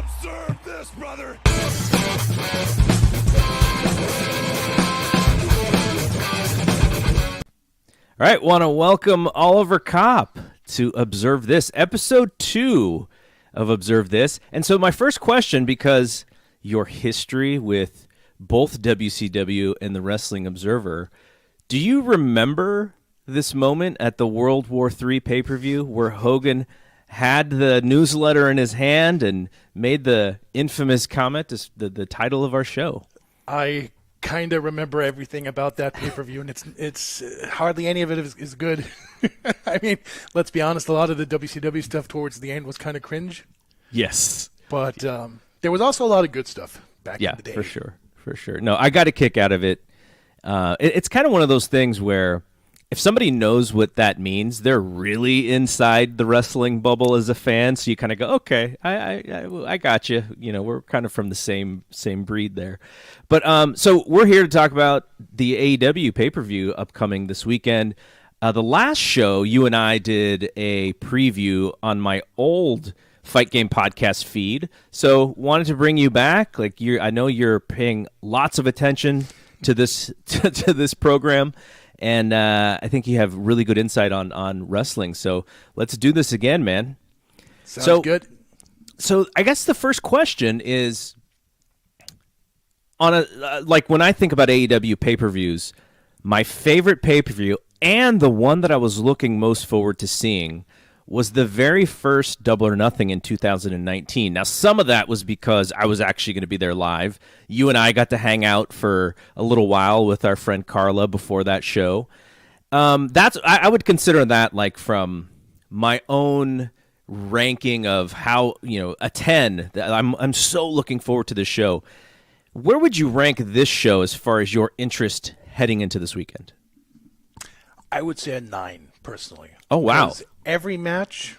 Observe this, brother. All right, want to welcome Oliver Copp to Observe This, episode 2 of Observe This. And so my first question, because your history with both WCW and the Wrestling Observer, do you remember this moment at the World War III pay-per-view where Hogan had the newsletter in his hand and made the infamous comment, the title of our show? I kind of remember everything about that pay-per-view, and it's hardly any of it is good. I mean, let's be honest, a lot of the WCW stuff towards the end was kind of cringe. Yes. But there was also a lot of good stuff back in the day. Yeah, for sure. No, I got a kick out of it. It's kind of one of those things where if somebody knows what that means, they're really inside the wrestling bubble as a fan. So you kind of go, okay, I got you. You know, we're kind of from the same breed there. But so we're here to talk about the AEW pay-per-view upcoming this weekend. The last show, you and I did a preview on my old Fight Game podcast feed. So wanted to bring you back. I know you're paying lots of attention to this to this program. And I think you have really good insight on wrestling. So let's do this again, man. Sounds good. So I guess the first question is, on when I think about AEW pay-per-views, my favorite pay-per-view and the one that I was looking most forward to seeing was the very first Double or Nothing in 2019. Now, some of that was because I was actually going to be there live. You and I got to hang out for a little while with our friend Carla before that show. I would consider that like from my own ranking of how, a 10. I'm so looking forward to this show. Where would you rank this show as far as your interest heading into this weekend? I would say a 9, personally. Oh, wow. Because every match,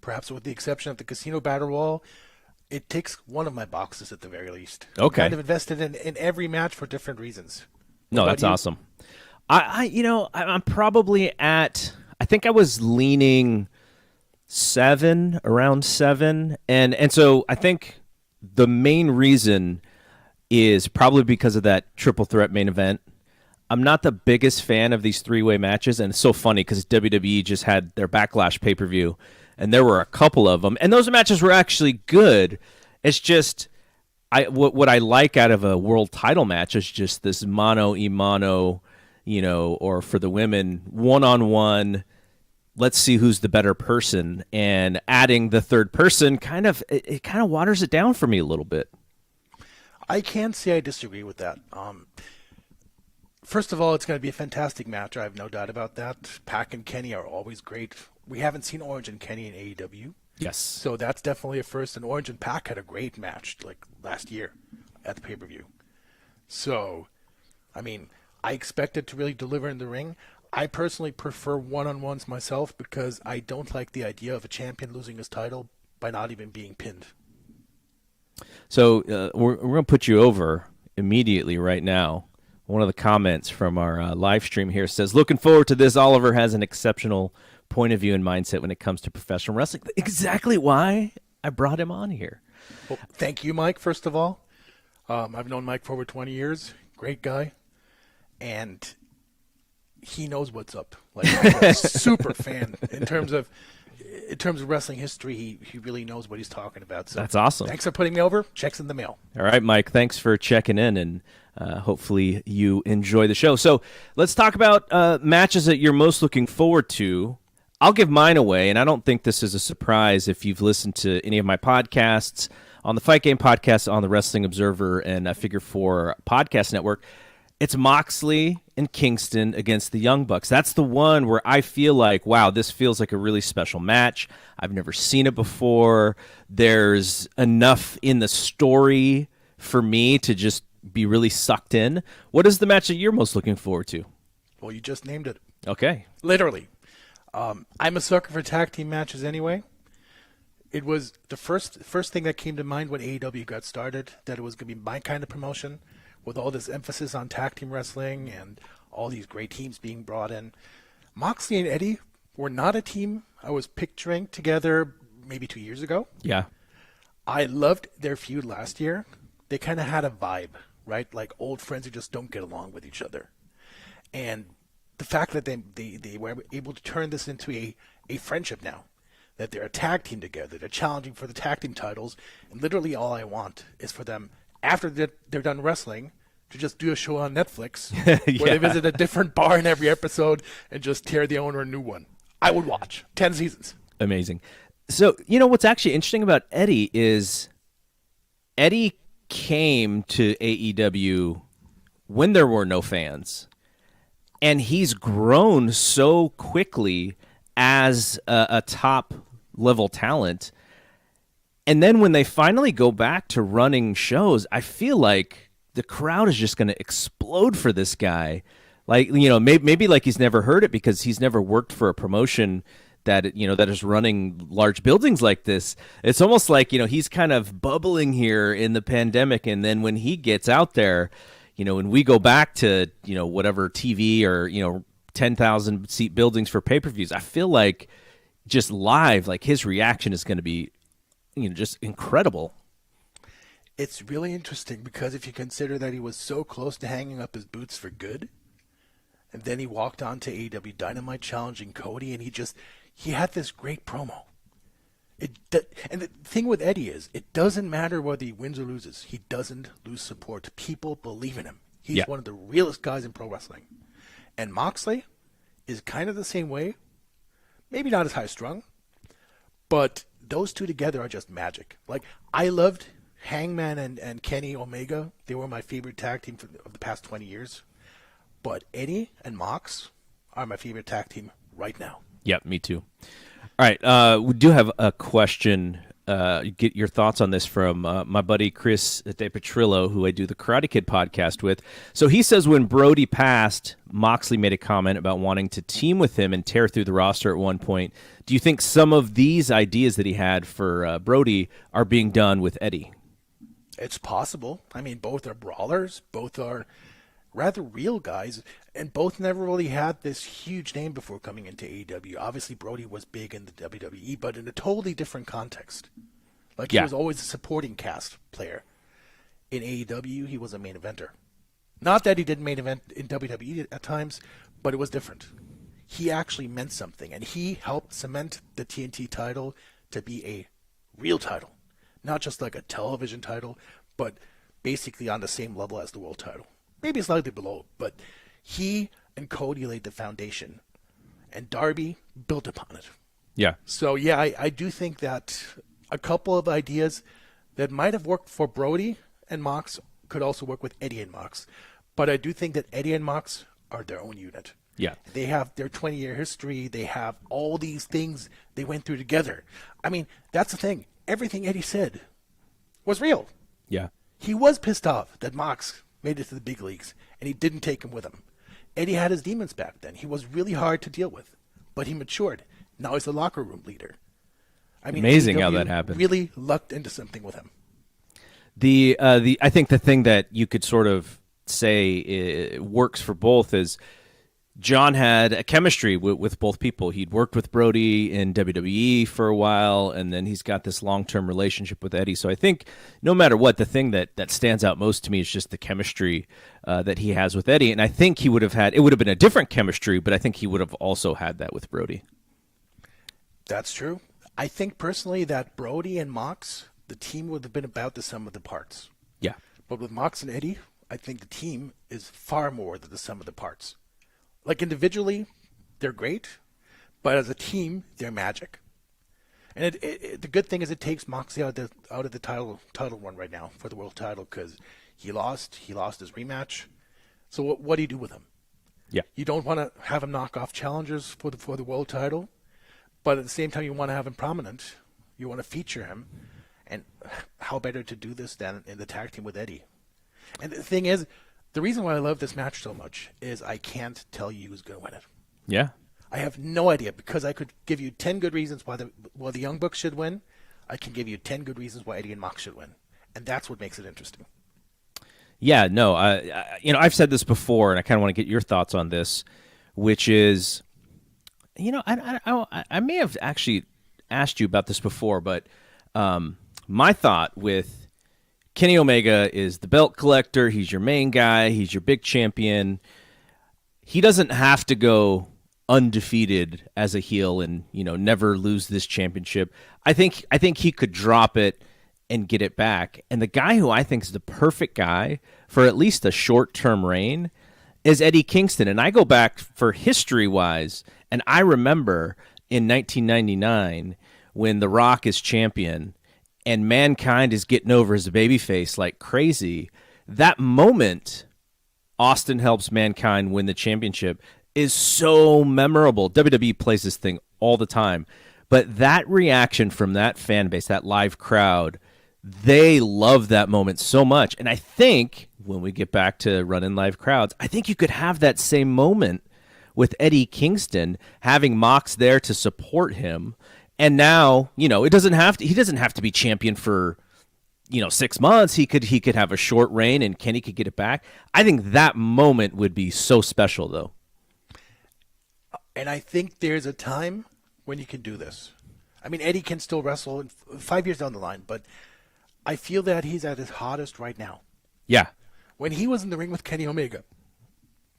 perhaps with the exception of the Casino Battle Royal, it ticks one of my boxes at the very least. Okay. I'm kind of invested in every match for different reasons. No, that's awesome. I'm probably at, I think I was leaning around 7. And so I think the main reason is probably because of that triple threat main event. I'm not the biggest fan of these three-way matches, and it's so funny because WWE just had their Backlash pay-per-view, and there were a couple of them, and those matches were actually good. It's just what I like out of a world title match is just this mano-a-mano, or for the women, one-on-one, let's see who's the better person, and adding the third person kind of waters it down for me a little bit. I can't say I disagree with that. First of all, it's going to be a fantastic match. I have no doubt about that. Pac and Kenny are always great. We haven't seen Orange and Kenny in AEW. Yes. So that's definitely a first. And Orange and Pac had a great match last year at the pay-per-view. So, I mean, I expect it to really deliver in the ring. I personally prefer one-on-ones myself because I don't like the idea of a champion losing his title by not even being pinned. So we're going to put you over immediately right now. One of the comments from our live stream here says, looking forward to this. Oliver has an exceptional point of view and mindset when it comes to professional wrestling. Exactly why I brought him on here. Well, thank you, Mike, first of all. I've known Mike for over 20 years. Great guy. And he knows what's up. I'm a super fan in terms of wrestling history. He really knows what he's talking about. So that's awesome. Thanks for putting me over. Check's in the mail. All right, Mike. Thanks for checking in, and hopefully you enjoy the show. So let's talk about matches that you're most looking forward to. I'll give mine away, and I don't think this is a surprise if you've listened to any of my podcasts on the Fight Game podcast, on the Wrestling Observer, and Figure 4 podcast network. It's Moxley and Kingston against the Young Bucks. That's the one where I feel like, wow, this feels like a really special match. I've never seen it before. There's enough in the story for me to just be really sucked in. What is the match that you're most looking forward to? Well, you just named it. Okay. Literally. I'm a sucker for tag team matches anyway. It was the first thing that came to mind when AEW got started, that it was going to be my kind of promotion, with all this emphasis on tag team wrestling and all these great teams being brought in. Moxley and Eddie were not a team I was picturing together maybe 2 years ago. Yeah. I loved their feud last year. They kind of had a vibe, right? Like old friends who just don't get along with each other. And the fact that they were able to turn this into a friendship now, that they're a tag team together, they're challenging for the tag team titles, and literally all I want is for them, after they're done wrestling, to just do a show on Netflix where they visit a different bar in every episode and just tear the owner a new one. I would watch 10 seasons. Amazing. So, what's actually interesting about Eddie is Eddie came to AEW when there were no fans. And he's grown so quickly as a top-level talent. And then when they finally go back to running shows, I feel like the crowd is just going to explode for this guy. Like, maybe like he's never heard it because he's never worked for a promotion that is running large buildings like this. It's almost like, he's kind of bubbling here in the pandemic, and then when he gets out there, when we go back to, whatever TV or, 10,000 seat buildings for pay-per-views, I feel like just live, like his reaction is going to be, just incredible. It's really interesting because if you consider that he was so close to hanging up his boots for good, and then he walked on to AEW Dynamite challenging Cody, and he had this great promo. And the thing with Eddie is, it doesn't matter whether he wins or loses. He doesn't lose support. People believe in him. He's one of the realest guys in pro wrestling. And Moxley is kind of the same way. Maybe not as high strung, but those two together are just magic. Like, I loved Hangman and Kenny Omega. They were my favorite tag team of the past 20 years. But Eddie and Mox are my favorite tag team right now. Yeah, me too. All right, we do have a question. Get your thoughts on this from my buddy Chris DePetrillo, who I do the Karate Kid podcast with. So he says when Brody passed, Moxley made a comment about wanting to team with him and tear through the roster at one point. Do you think some of these ideas that he had for Brody are being done with Eddie? It's possible. I mean, both are brawlers. Both are rather real guys, and both never really had this huge name before coming into AEW. Obviously, Brody was big in the WWE, but in a totally different context. Like, he was always a supporting cast player. In AEW, he was a main eventer. Not that he didn't main event in WWE at times, but it was different. He actually meant something, and he helped cement the TNT title to be a real title. Not just like a television title, but basically on the same level as the world title. Maybe slightly below, but he and Cody laid the foundation, and Darby built upon it. Yeah. So, yeah, I do think that a couple of ideas that might have worked for Brody and Mox could also work with Eddie and Mox. But I do think that Eddie and Mox are their own unit. Yeah. They have their 20-year history. They have all these things they went through together. I mean, that's the thing. Everything Eddie said was real. Yeah. He was pissed off that Mox made it to the big leagues, and he didn't take him with him. Eddie had his demons back then. He was really hard to deal with, but he matured. Now he's the locker room leader. I mean, amazing how AEW that happened. Really lucked into something with him. I think the thing that you could sort of say works for both is John had a chemistry with both people. He'd worked with Brody in WWE for a while, and then he's got this long-term relationship with Eddie. So I think no matter what, the thing that stands out most to me is just the chemistry that he has with Eddie. And I think it would have been a different chemistry, but I think he would have also had that with Brody. That's true. I think personally that Brody and Mox, the team would have been about the sum of the parts. Yeah. But with Mox and Eddie, I think the team is far more than the sum of the parts. Like, individually, they're great, but as a team, they're magic. And the good thing is it takes Moxley out of the title run right now for the world title because he lost his rematch. So what do you do with him? Yeah. You don't want to have him knock off challengers for the world title, but at the same time you want to have him prominent. You want to feature him, and how better to do this than in the tag team with Eddie? And the thing is, the reason why I love this match so much is I can't tell you who's going to win it. Yeah. I have no idea because I could give you 10 good reasons why the Young Bucks should win. I can give you 10 good reasons why Eddie and Mox should win. And that's what makes it interesting. Yeah, no, I've said this before, and I kind of want to get your thoughts on this, which is, I may have actually asked you about this before, but my thought with Kenny Omega is the belt collector. He's your main guy. He's your big champion. He doesn't have to go undefeated as a heel and, never lose this championship. I think he could drop it and get it back. And the guy who I think is the perfect guy for at least a short-term reign is Eddie Kingston. And I go back for history-wise, and I remember in 1999 when The Rock is champion and Mankind is getting over as a babyface like crazy. That moment Austin helps Mankind win the championship is so memorable. WWE plays this thing all the time. But that reaction from that fan base, that live crowd, they love that moment so much. And I think when we get back to running live crowds, I think you could have that same moment with Eddie Kingston having Mox there to support him. And now, he doesn't have to be champion for 6 months. He could have a short reign and Kenny could get it back. I think that moment would be so special though. And I think there's a time when you can do this. I mean, Eddie can still wrestle in 5 years down the line, but I feel that he's at his hottest right now. Yeah. When he was in the ring with Kenny Omega,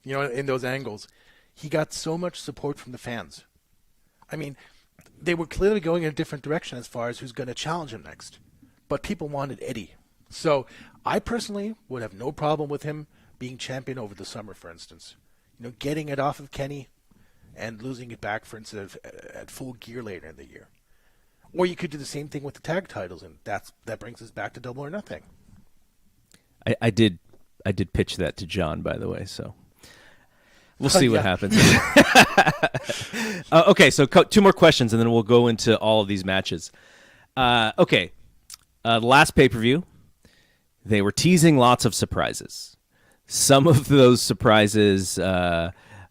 in those angles, he got so much support from the fans. I mean, they were clearly going in a different direction as far as who's going to challenge him next. But people wanted Eddie. So I personally would have no problem with him being champion over the summer, for instance. Getting it off of Kenny and losing it back, for instance, at Full Gear later in the year. Or you could do the same thing with the tag titles, and that brings us back to Double or Nothing. I did pitch that to John, by the way, so we'll see what happens. Okay, so 2 more questions, and then we'll go into all of these matches. Okay, the last pay-per-view, they were teasing lots of surprises. Some of those surprises,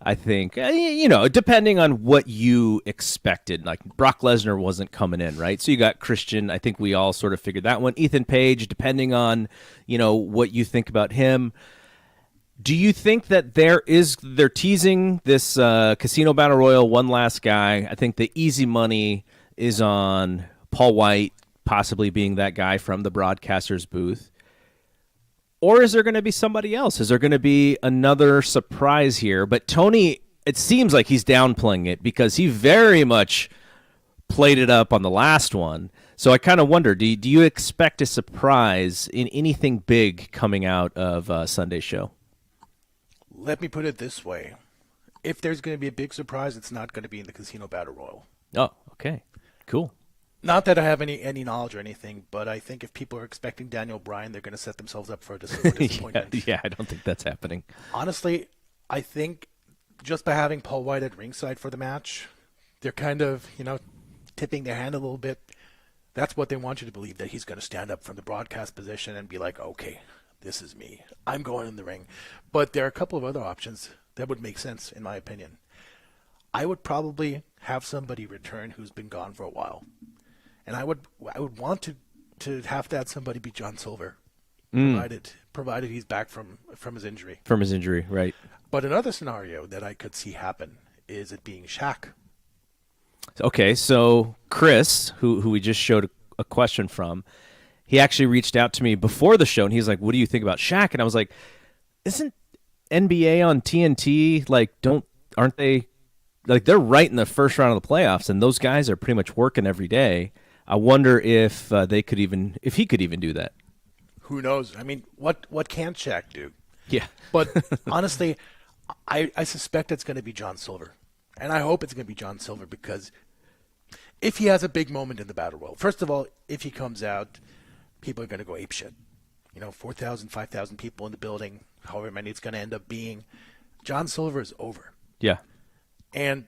I think, depending on what you expected. Like Brock Lesnar wasn't coming in, right? So you got Christian. I think we all sort of figured that one. Ethan Page, depending on, what you think about him. Do you think that they're teasing this Casino Battle Royal one last guy? I think the easy money is on Paul White possibly being that guy from the broadcaster's booth. Or is there going to be somebody else? Is there going to be another surprise here? But Tony, it seems like he's downplaying it because he very much played it up on the last one. So I kind of wonder, do you expect a surprise in anything big coming out of Sunday's show? Let me put it this way. If there's going to be a big surprise, it's not going to be in the Casino Battle Royal. Oh, okay. Cool. Not that I have any knowledge or anything, but I think if people are expecting Daniel Bryan, they're going to set themselves up for a disappointment. Yeah, I don't think that's happening. Honestly, I think just by having Paul White at ringside for the match, they're kind of, tipping their hand a little bit. That's what they want you to believe, that he's going to stand up from the broadcast position and be like, okay, this is me. I'm going in the ring. But there are a couple of other options that would make sense, in my opinion. I would probably have somebody return who's been gone for a while. And I would want to have that somebody be John Silver, provided he's back from his injury. From his injury, right. But another scenario that I could see happen is it being Shaq. Okay, so Chris, who we just showed a question from, he actually reached out to me before the show, and he's like, what do you think about Shaq? And I was like, isn't NBA on TNT, aren't they, they're right in the first round of the playoffs, and those guys are pretty much working every day. I wonder if he could even do that. Who knows? I mean, what can Shaq do? Yeah. But honestly, I suspect it's going to be John Silver. And I hope it's going to be John Silver because if he has a big moment in the Battle Royal, first of all, if he comes out, people are going to go apeshit. 4,000, 5,000 people in the building, however many it's going to end up being. John Silver is over. Yeah. And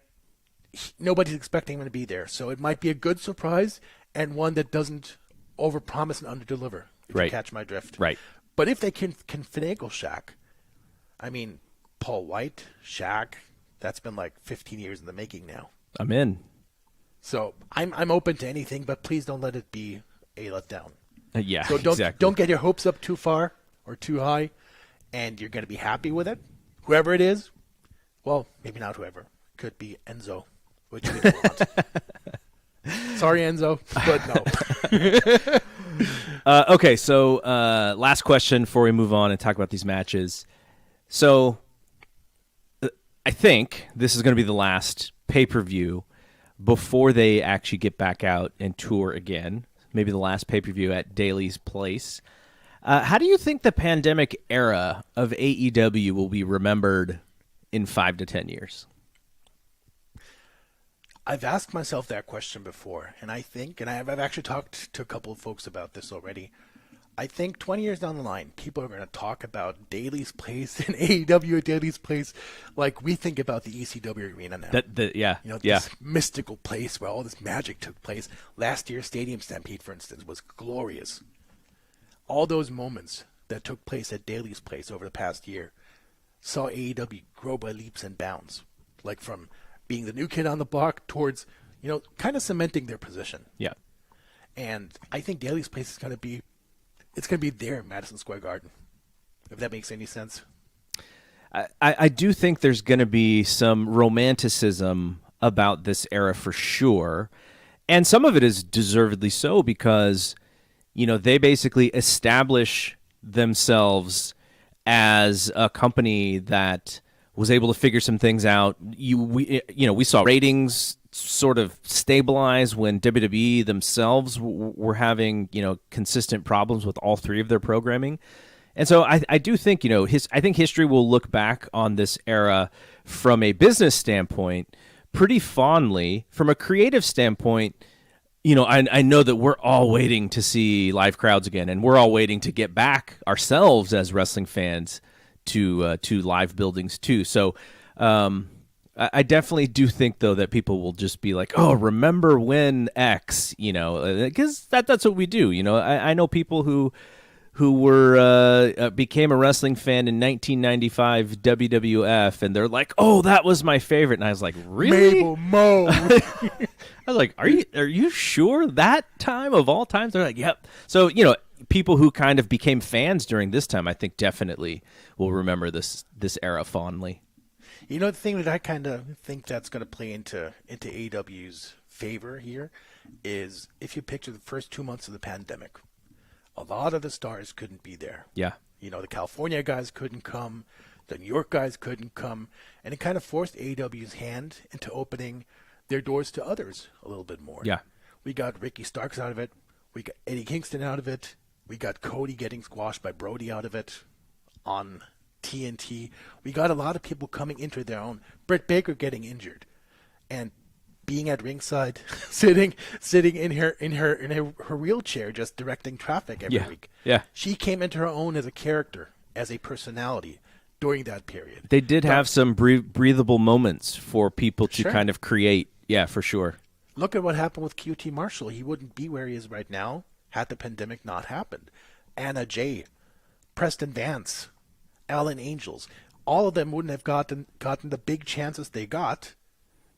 nobody's expecting him to be there. So it might be a good surprise and one that doesn't overpromise and underdeliver, if you catch my drift. Right. But if they can finagle Shaq, I mean, Paul White, Shaq, that's been like 15 years in the making now. I'm in. So I'm open to anything, but please don't let it be a letdown. Yeah, so exactly. Don't get your hopes up too far or too high, and you're going to be happy with it. Whoever it is, well, maybe not whoever. Could be Enzo, which we don't want. Sorry, Enzo, but no. Okay, so last question before we move on and talk about these matches. So I think this is going to be the last pay-per-view before they actually get back out and tour again. Maybe the last pay-per-view at Daly's Place. How do you think the pandemic era of AEW will be remembered in 5 to 10 years? I've asked myself that question before, and I think, and I've actually talked to a couple of folks about this already, I think 20 years down the line, people are going to talk about Daly's Place and AEW at Daly's Place like we think about the ECW arena now. This mystical place where all this magic took place. Last year's Stadium Stampede, for instance, was glorious. All those moments that took place at Daly's Place over the past year saw AEW grow by leaps and bounds, like from being the new kid on the block towards, kind of cementing their position. Yeah. And I think Daly's Place is going to be there in Madison Square Garden, if that makes any sense. I do think there's going to be some romanticism about this era for sure. And some of it is deservedly so because, they basically establish themselves as a company that was able to figure some things out. We saw ratings sort of stabilize when WWE themselves were having, consistent problems with all three of their programming. And so I do think, I think history will look back on this era from a business standpoint pretty fondly. From a creative standpoint, I know that we're all waiting to see live crowds again, and we're all waiting to get back ourselves as wrestling fans to live buildings too. So I definitely do think, though, that people will just be like, oh, remember when X, because that's what we do. I know people who were became a wrestling fan in 1995 WWF, and they're like, oh, that was my favorite. And I was like, really? Mabel Mo. I was like, are you sure that time of all times? They're like, yep. So, people who kind of became fans during this time, I think definitely will remember this era fondly. The thing that I kind of think that's going to play into AEW's favor here is if you picture the first 2 months of the pandemic, a lot of the stars couldn't be there. Yeah. The California guys couldn't come, the New York guys couldn't come, and it kind of forced AEW's hand into opening their doors to others a little bit more. Yeah. We got Ricky Starks out of it. We got Eddie Kingston out of it. We got Cody getting squashed by Brody out of it on TNT. We got a lot of people coming into their own. Britt Baker getting injured, and being at ringside, sitting in her wheelchair, just directing traffic every week. Yeah. She came into her own as a character, as a personality during that period. They did have some breathable moments for people to kind of create. Yeah, for sure. Look at what happened with QT Marshall. He wouldn't be where he is right now had the pandemic not happened. Anna Jay, Preston Vance, Allin Angels, all of them wouldn't have gotten the big chances they got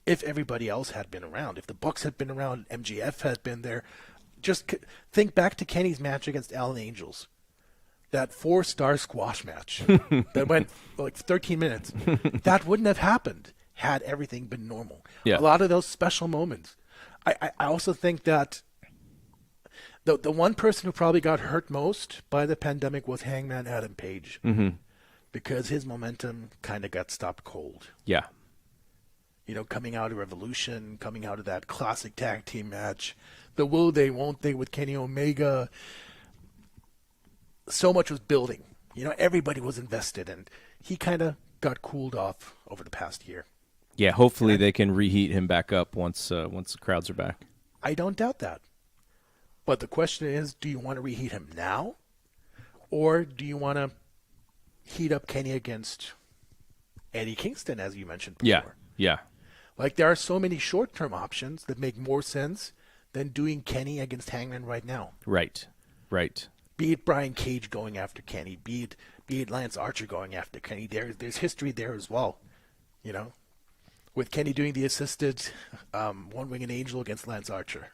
if everybody else had been around. If the Bucks had been around, MGF had been there. Just think back to Kenny's match against Allin Angels. That 4-star squash match that went like 13 minutes. That wouldn't have happened had everything been normal. Yeah. A lot of those special moments. I also think that the one person who probably got hurt most by the pandemic was Hangman Adam Page. Mm-hmm. Because his momentum kind of got stopped cold. Yeah. Coming out of Revolution, coming out of that classic tag team match, the will they, won't they with Kenny Omega. So much was building. Everybody was invested, and he kind of got cooled off over the past year. Yeah, hopefully they can reheat him back up once the crowds are back. I don't doubt that. But the question is, do you want to reheat him now? Or do you want to heat up Kenny against Eddie Kingston, as you mentioned before? Yeah. Like, there are so many short-term options that make more sense than doing Kenny against Hangman right now. Right. Be it Brian Cage going after Kenny, be it Lance Archer going after Kenny. There's history there as well, with Kenny doing the assisted one-winged angel against Lance Archer.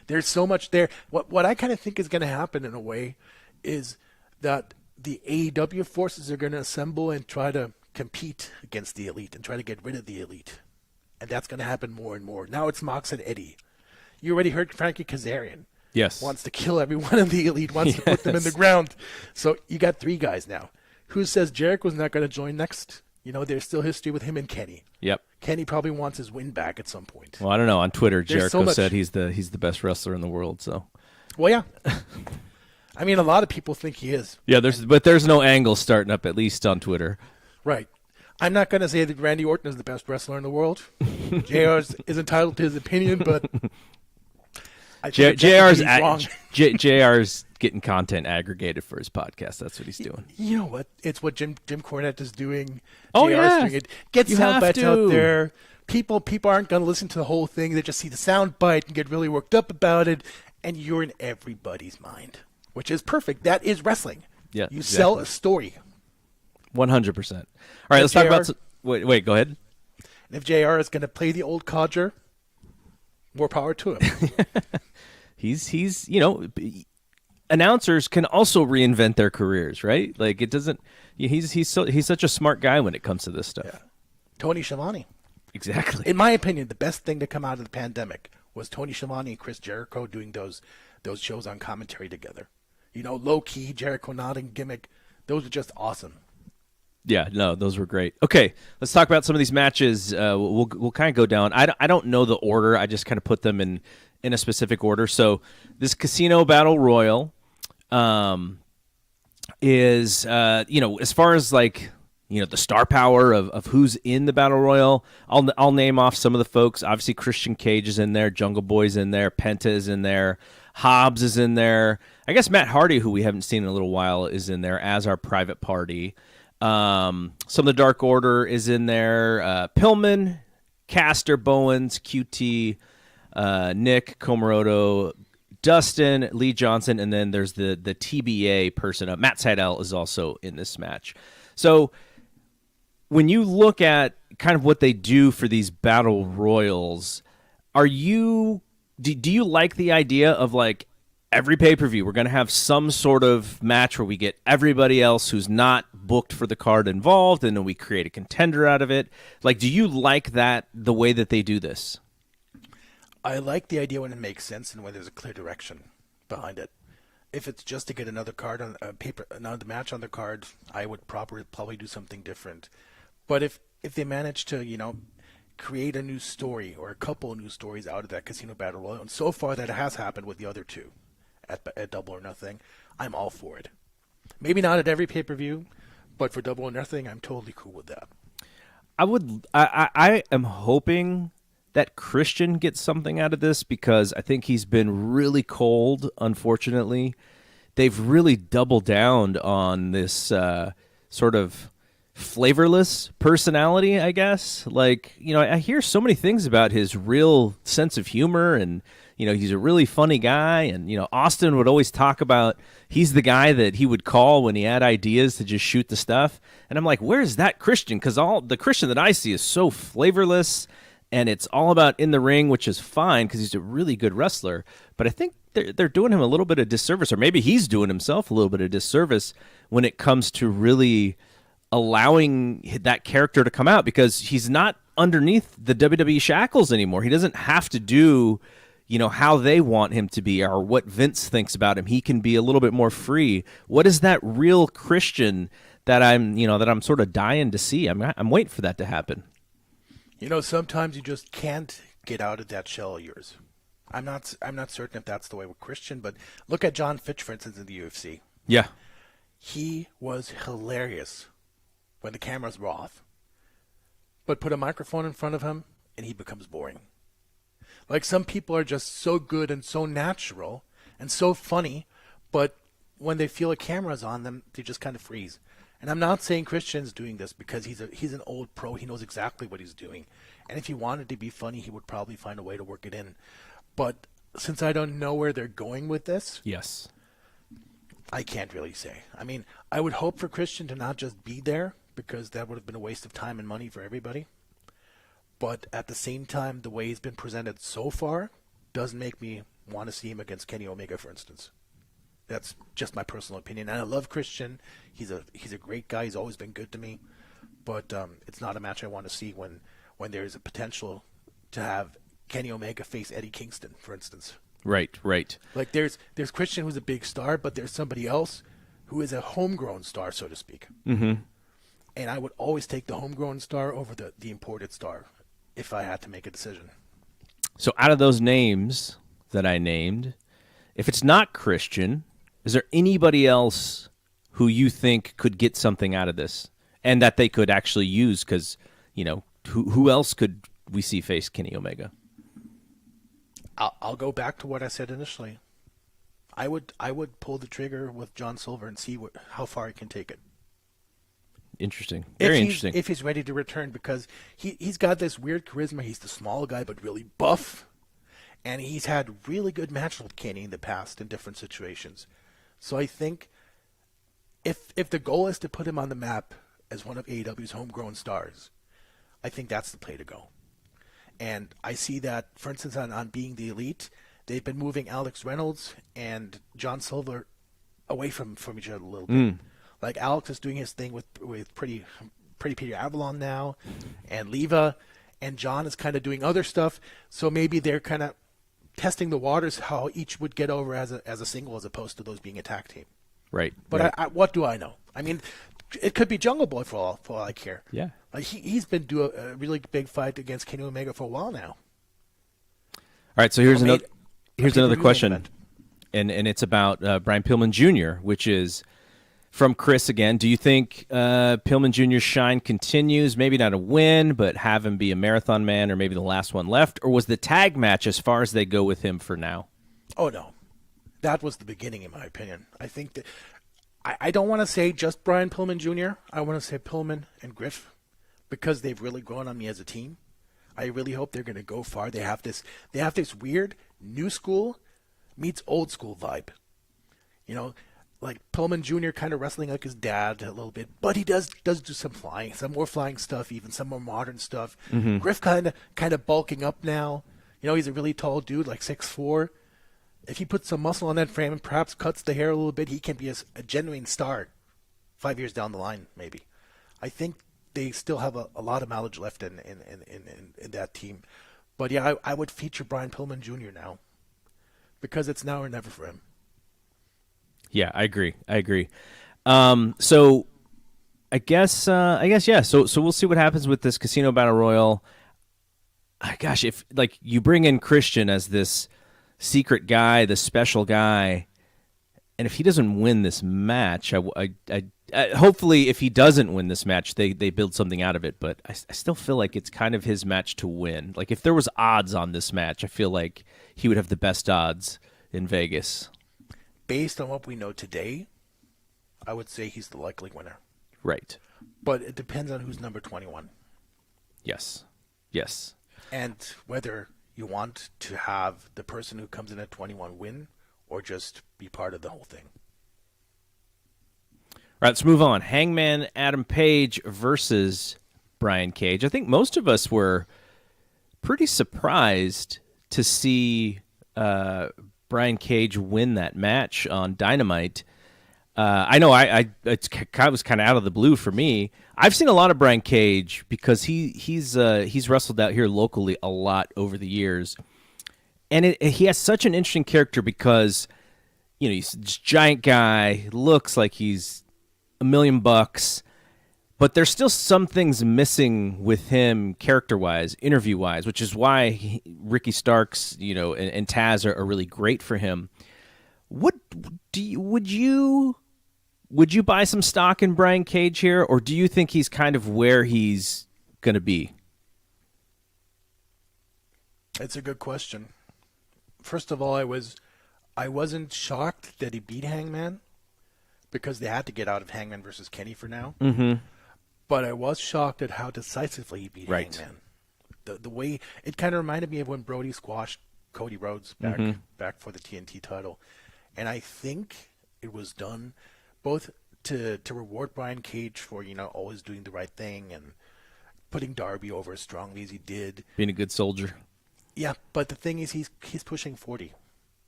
There's so much there. What I kind of think is going to happen in a way is that the AEW forces are going to assemble and try to compete against the Elite and try to get rid of the Elite. And that's going to happen more and more. Now it's Mox and Eddie. You already heard Frankie Kazarian Yes. Wants to kill everyone in the Elite, wants to put them in the ground. So you got 3 guys now. Who says Jericho's not going to join next? There's still history with him and Kenny. Yep. Kenny probably wants his win back at some point. Well, I don't know. On Twitter, There's Jericho said he's the best wrestler in the world. So. Well, yeah. I mean, a lot of people think he is. Yeah, there's no angle starting up, at least on Twitter. Right. I'm not going to say that Randy Orton is the best wrestler in the world. JR is entitled to his opinion, but I think JR's getting content aggregated for his podcast. That's what he's doing. You know what? It's what Jim Cornette is doing. Oh, JR's yeah. doing it. Get You sound have bites to. out there. People aren't going to listen to the whole thing. They just see the sound bite and get really worked up about it, and you're in everybody's mind, which is perfect. That is wrestling. Yeah, you sell a story. 100%. All right, let's talk about. Wait, go ahead. And if JR is going to play the old codger, more power to him. he's announcers can also reinvent their careers, right? Like it doesn't. He's such a smart guy when it comes to this stuff. Yeah. Tony Schiavone. Exactly. In my opinion, the best thing to come out of the pandemic was Tony Schiavone and Chris Jericho doing those shows on commentary together. Low key Jericho nodding gimmick. Those were just awesome. Yeah, no, those were great. Okay, let's talk about some of these matches. We'll kind of go down. I don't know the order. I just kind of put them in a specific order. So this Casino Battle Royal is as far as like the star power of who's in the Battle Royal. I'll name off some of the folks. Obviously, Christian Cage is in there. Jungle Boy's in there. Penta is in there. Hobbs is in there. I guess Matt Hardy, who we haven't seen in a little while, is in there as our private party. Some of the Dark Order is in there. Pillman, Caster, Bowens, QT, Nick, Komoroto, Dustin, Lee Johnson, and then there's the TBA person. Matt Sydal is also in this match. So when you look at kind of what they do for these battle royals, do you like the idea of like every pay-per-view we're going to have some sort of match where we get everybody else who's not booked for the card involved, and then we create a contender out of it? Like, do you like that, the way that they do this? I like the idea when it makes sense and when there's a clear direction behind it. If it's just to get another card on another match on the card, I would probably do something different. But if they manage to, create a new story or a couple of new stories out of that Casino Battle Royal, and so far that has happened with the other two at Double or Nothing, I'm all for it. Maybe not at every pay-per-view, but for Double or Nothing, I'm totally cool with that. I am hoping that Christian gets something out of this, because I think he's been really cold, unfortunately. They've really doubled down on this sort of flavorless personality, I guess. Like, I hear so many things about his real sense of humor, and he's a really funny guy, and Austin would always talk about he's the guy that he would call when he had ideas to just shoot the stuff. And I'm like, where's that Christian? Because all the Christian that I see is so flavorless, and it's all about in the ring, which is fine because he's a really good wrestler. But I think they're doing him a little bit of disservice, or maybe he's doing himself a little bit of disservice when it comes to really allowing that character to come out, because he's not underneath the WWE shackles anymore. He doesn't have to do, how they want him to be or what Vince thinks about him. He can be a little bit more free. What is that real Christian that I'm sort of dying to see? I'm waiting for that to happen. Sometimes you just can't get out of that shell of yours. I'm not certain if that's the way with Christian, but look at John Fitch, for instance, in the UFC. Yeah. He was hilarious when the cameras were off. But put a microphone in front of him, and he becomes boring. Like, some people are just so good and so natural and so funny, but when they feel a camera's on them, they just kind of freeze. And I'm not saying Christian's doing this because he's an old pro. He knows exactly what he's doing. And if he wanted to be funny, he would probably find a way to work it in. But since I don't know where they're going with this, yes, I can't really say. I mean, I would hope for Christian to not just be there, because that would have been a waste of time and money for everybody. But at the same time, the way he's been presented so far doesn't make me want to see him against Kenny Omega, for instance. That's just my personal opinion. And I love Christian. He's a great guy. He's always been good to me. But it's not a match I want to see when there is a potential to have Kenny Omega face Eddie Kingston, for instance. Right, right. Like there's Christian who's a big star, but there's somebody else who is a homegrown star, so to speak. Mm-hmm. And I would always take the homegrown star over the imported star if I had to make a decision. So out of those names that I named, if it's not Christian, is there anybody else who you think could get something out of this and that they could actually use? Because, who else could we see face Kenny Omega? I'll go back to what I said initially. I would pull the trigger with John Silver and see how far he can take it. Interesting. Very interesting. If he's ready to return, because he's got this weird charisma. He's the small guy, but really buff. And he's had really good matches with Kenny in the past in different situations. So I think if the goal is to put him on the map as one of AEW's homegrown stars, I think that's the play to go. And I see that, for instance, on Being the Elite, they've been moving Alex Reynolds and John Silver away from each other a little bit. Like Alex is doing his thing with Pretty Peter Avalon now, and Leva, and John is kind of doing other stuff. So maybe they're kind of testing the waters how each would get over as a single, as opposed to those being a tag team. Right. But right. What do I know? I mean, it could be Jungle Boy for all I care. Yeah. Like he's been doing a really big fight against Kenny Omega for a while now. All right. So here's another question, and it's about Brian Pillman Jr., which is from Chris again. Do you think Pillman Jr.'s shine continues? Maybe not a win, but have him be a marathon man, or maybe the last one left? Or was the tag match as far as they go with him for now? Oh no, that was the beginning, in my opinion. I think that I don't want to say just Brian Pillman Jr. I want to say Pillman and Griff, because they've really grown on me as a team. I really hope they're going to go far. They have this weird new school meets old school vibe. Like Pillman Jr. kind of wrestling like his dad a little bit, but he does do some more flying stuff, even some more modern stuff. Mm-hmm. Griff kind of bulking up now. He's a really tall dude, like 6'4". If he puts some muscle on that frame and perhaps cuts the hair a little bit, he can be a genuine star 5 years down the line, maybe. I think they still have a lot of mileage left in that team. But yeah, I would feature Brian Pillman Jr. now, because it's now or never for him. Yeah, I agree. So I guess yeah. So we'll see what happens with this Casino Battle Royal. Gosh, if like you bring in Christian as this secret guy, the special guy, and if he doesn't win this match, I hopefully if he doesn't win this match, they build something out of it. But I still feel like it's kind of his match to win. Like if there was odds on this match, I feel like he would have the best odds in Vegas. Based on what we know today, I would say he's the likely winner. Right. But it depends on who's number 21. Yes. And whether you want to have the person who comes in at 21 win, or just be part of the whole thing. All right, let's move on. Hangman Adam Page versus Brian Cage. I think most of us were pretty surprised to see Brian Cage win that match on Dynamite. I know it was kind of out of the blue for me. I've seen a lot of Brian Cage because he's wrestled out here locally a lot over the years, and he has such an interesting character because he's this giant guy, looks like he's $1 million, but there's still some things missing with him character-wise, interview-wise, which is why Ricky Starks, and Taz are really great for him. Would you buy some stock in Brian Cage here, or do you think he's kind of where he's going to be? It's a good question. First of all, I wasn't shocked that he beat Hangman, because they had to get out of Hangman versus Kenny for now. Mm-hmm. But I was shocked at how decisively he beat right. Hangman. The way it kind of reminded me of when Brody squashed Cody Rhodes back for the TNT title, and I think it was done both to reward Brian Cage for always doing the right thing and putting Darby over as strongly as he did, being a good soldier. Yeah, but the thing is, he's pushing 40.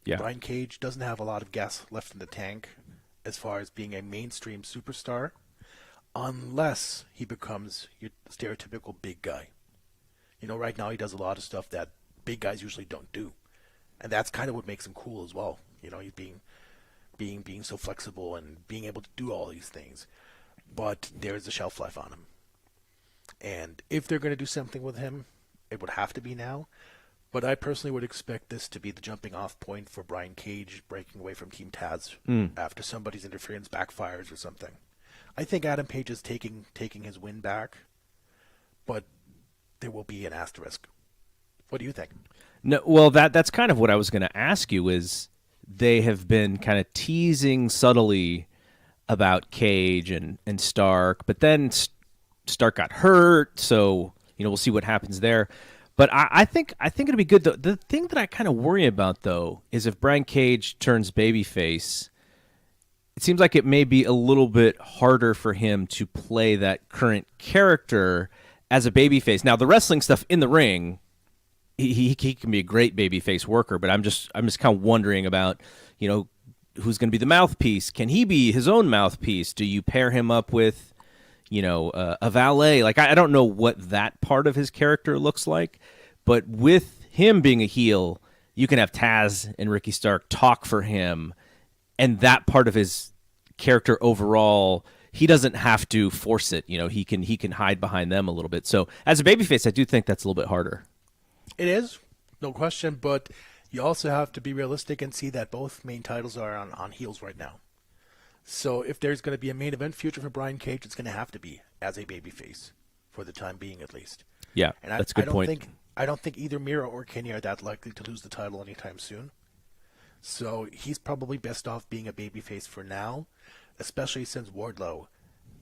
Yeah, Brian Cage doesn't have a lot of gas left in the tank as far as being a mainstream superstar, unless he becomes your stereotypical big guy. Right now he does a lot of stuff that big guys usually don't do. And that's kind of what makes him cool as well. You know, he's being so flexible and being able to do all these things. But there's a shelf life on him. And if they're going to do something with him, it would have to be now. But I personally would expect this to be the jumping off point for Brian Cage breaking away from Team Taz after somebody's interference backfires or something. I think Adam Page is taking his win back, but there will be an asterisk. What do you think? No, well, that's kind of what I was going to ask you. Is they have been kind of teasing subtly about Cage and Stark, but then Stark got hurt, so we'll see what happens there. But I think it'll be good. The thing that I kind of worry about, though, is if Brian Cage turns babyface, it seems like it may be a little bit harder for him to play that current character as a babyface. Now, the wrestling stuff in the ring, he can be a great babyface worker, but I'm just kind of wondering about, who's going to be the mouthpiece? Can he be his own mouthpiece? Do you pair him up with a valet? Like, I don't know what that part of his character looks like, but with him being a heel, you can have Taz and Ricky Stark talk for him, and that part of his character overall, he doesn't have to force it. He can hide behind them a little bit. So as a babyface, I do think that's a little bit harder. It is, no question, but you also have to be realistic and see that both main titles are on heels right now. So if there's going to be a main event future for Brian Cage, it's going to have to be as a babyface, for the time being at least. Yeah, and that's a good point. I don't think either Miro or Kenny are that likely to lose the title anytime soon. So he's probably best off being a babyface for now, especially since Wardlow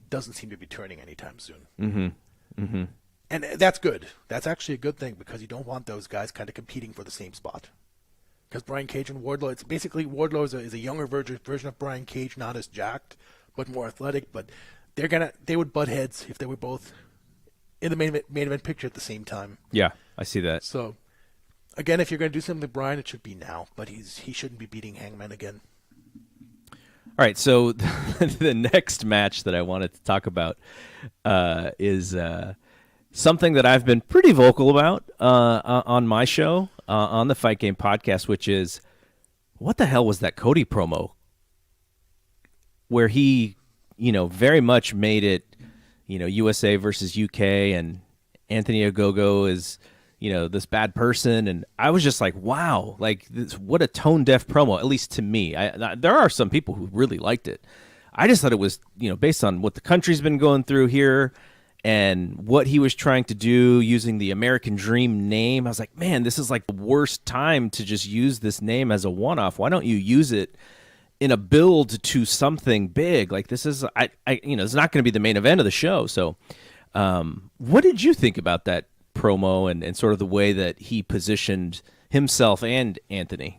doesn't seem to be turning anytime soon. Mm-hmm. Mm-hmm. And that's good. That's actually a good thing, because you don't want those guys kind of competing for the same spot. Because Brian Cage and Wardlow, it's basically Wardlow is a younger version of Brian Cage, not as jacked, but more athletic. But they would butt heads if they were both in the main event picture at the same time. Yeah, I see that. So, again, if you're going to do something with Brian, it should be now. But he shouldn't be beating Hangman again. All right, so the next match that I wanted to talk about is something that I've been pretty vocal about on my show, on the Fight Game podcast, which is, what the hell was that Cody promo? Where he, very much made it, USA versus UK, and Anthony Ogogo is, this bad person. And I was just like, wow, like, what a tone-deaf promo, at least to me. There are some people who really liked it. I just thought it was, based on what the country's been going through here, and what he was trying to do using the American Dream name. I was like, man, this is like the worst time to just use this name as a one-off. Why don't you use it in a build to something big? Like, this is, it's not going to be the main event of the show. So what did you think about that promo and sort of the way that he positioned himself and Anthony?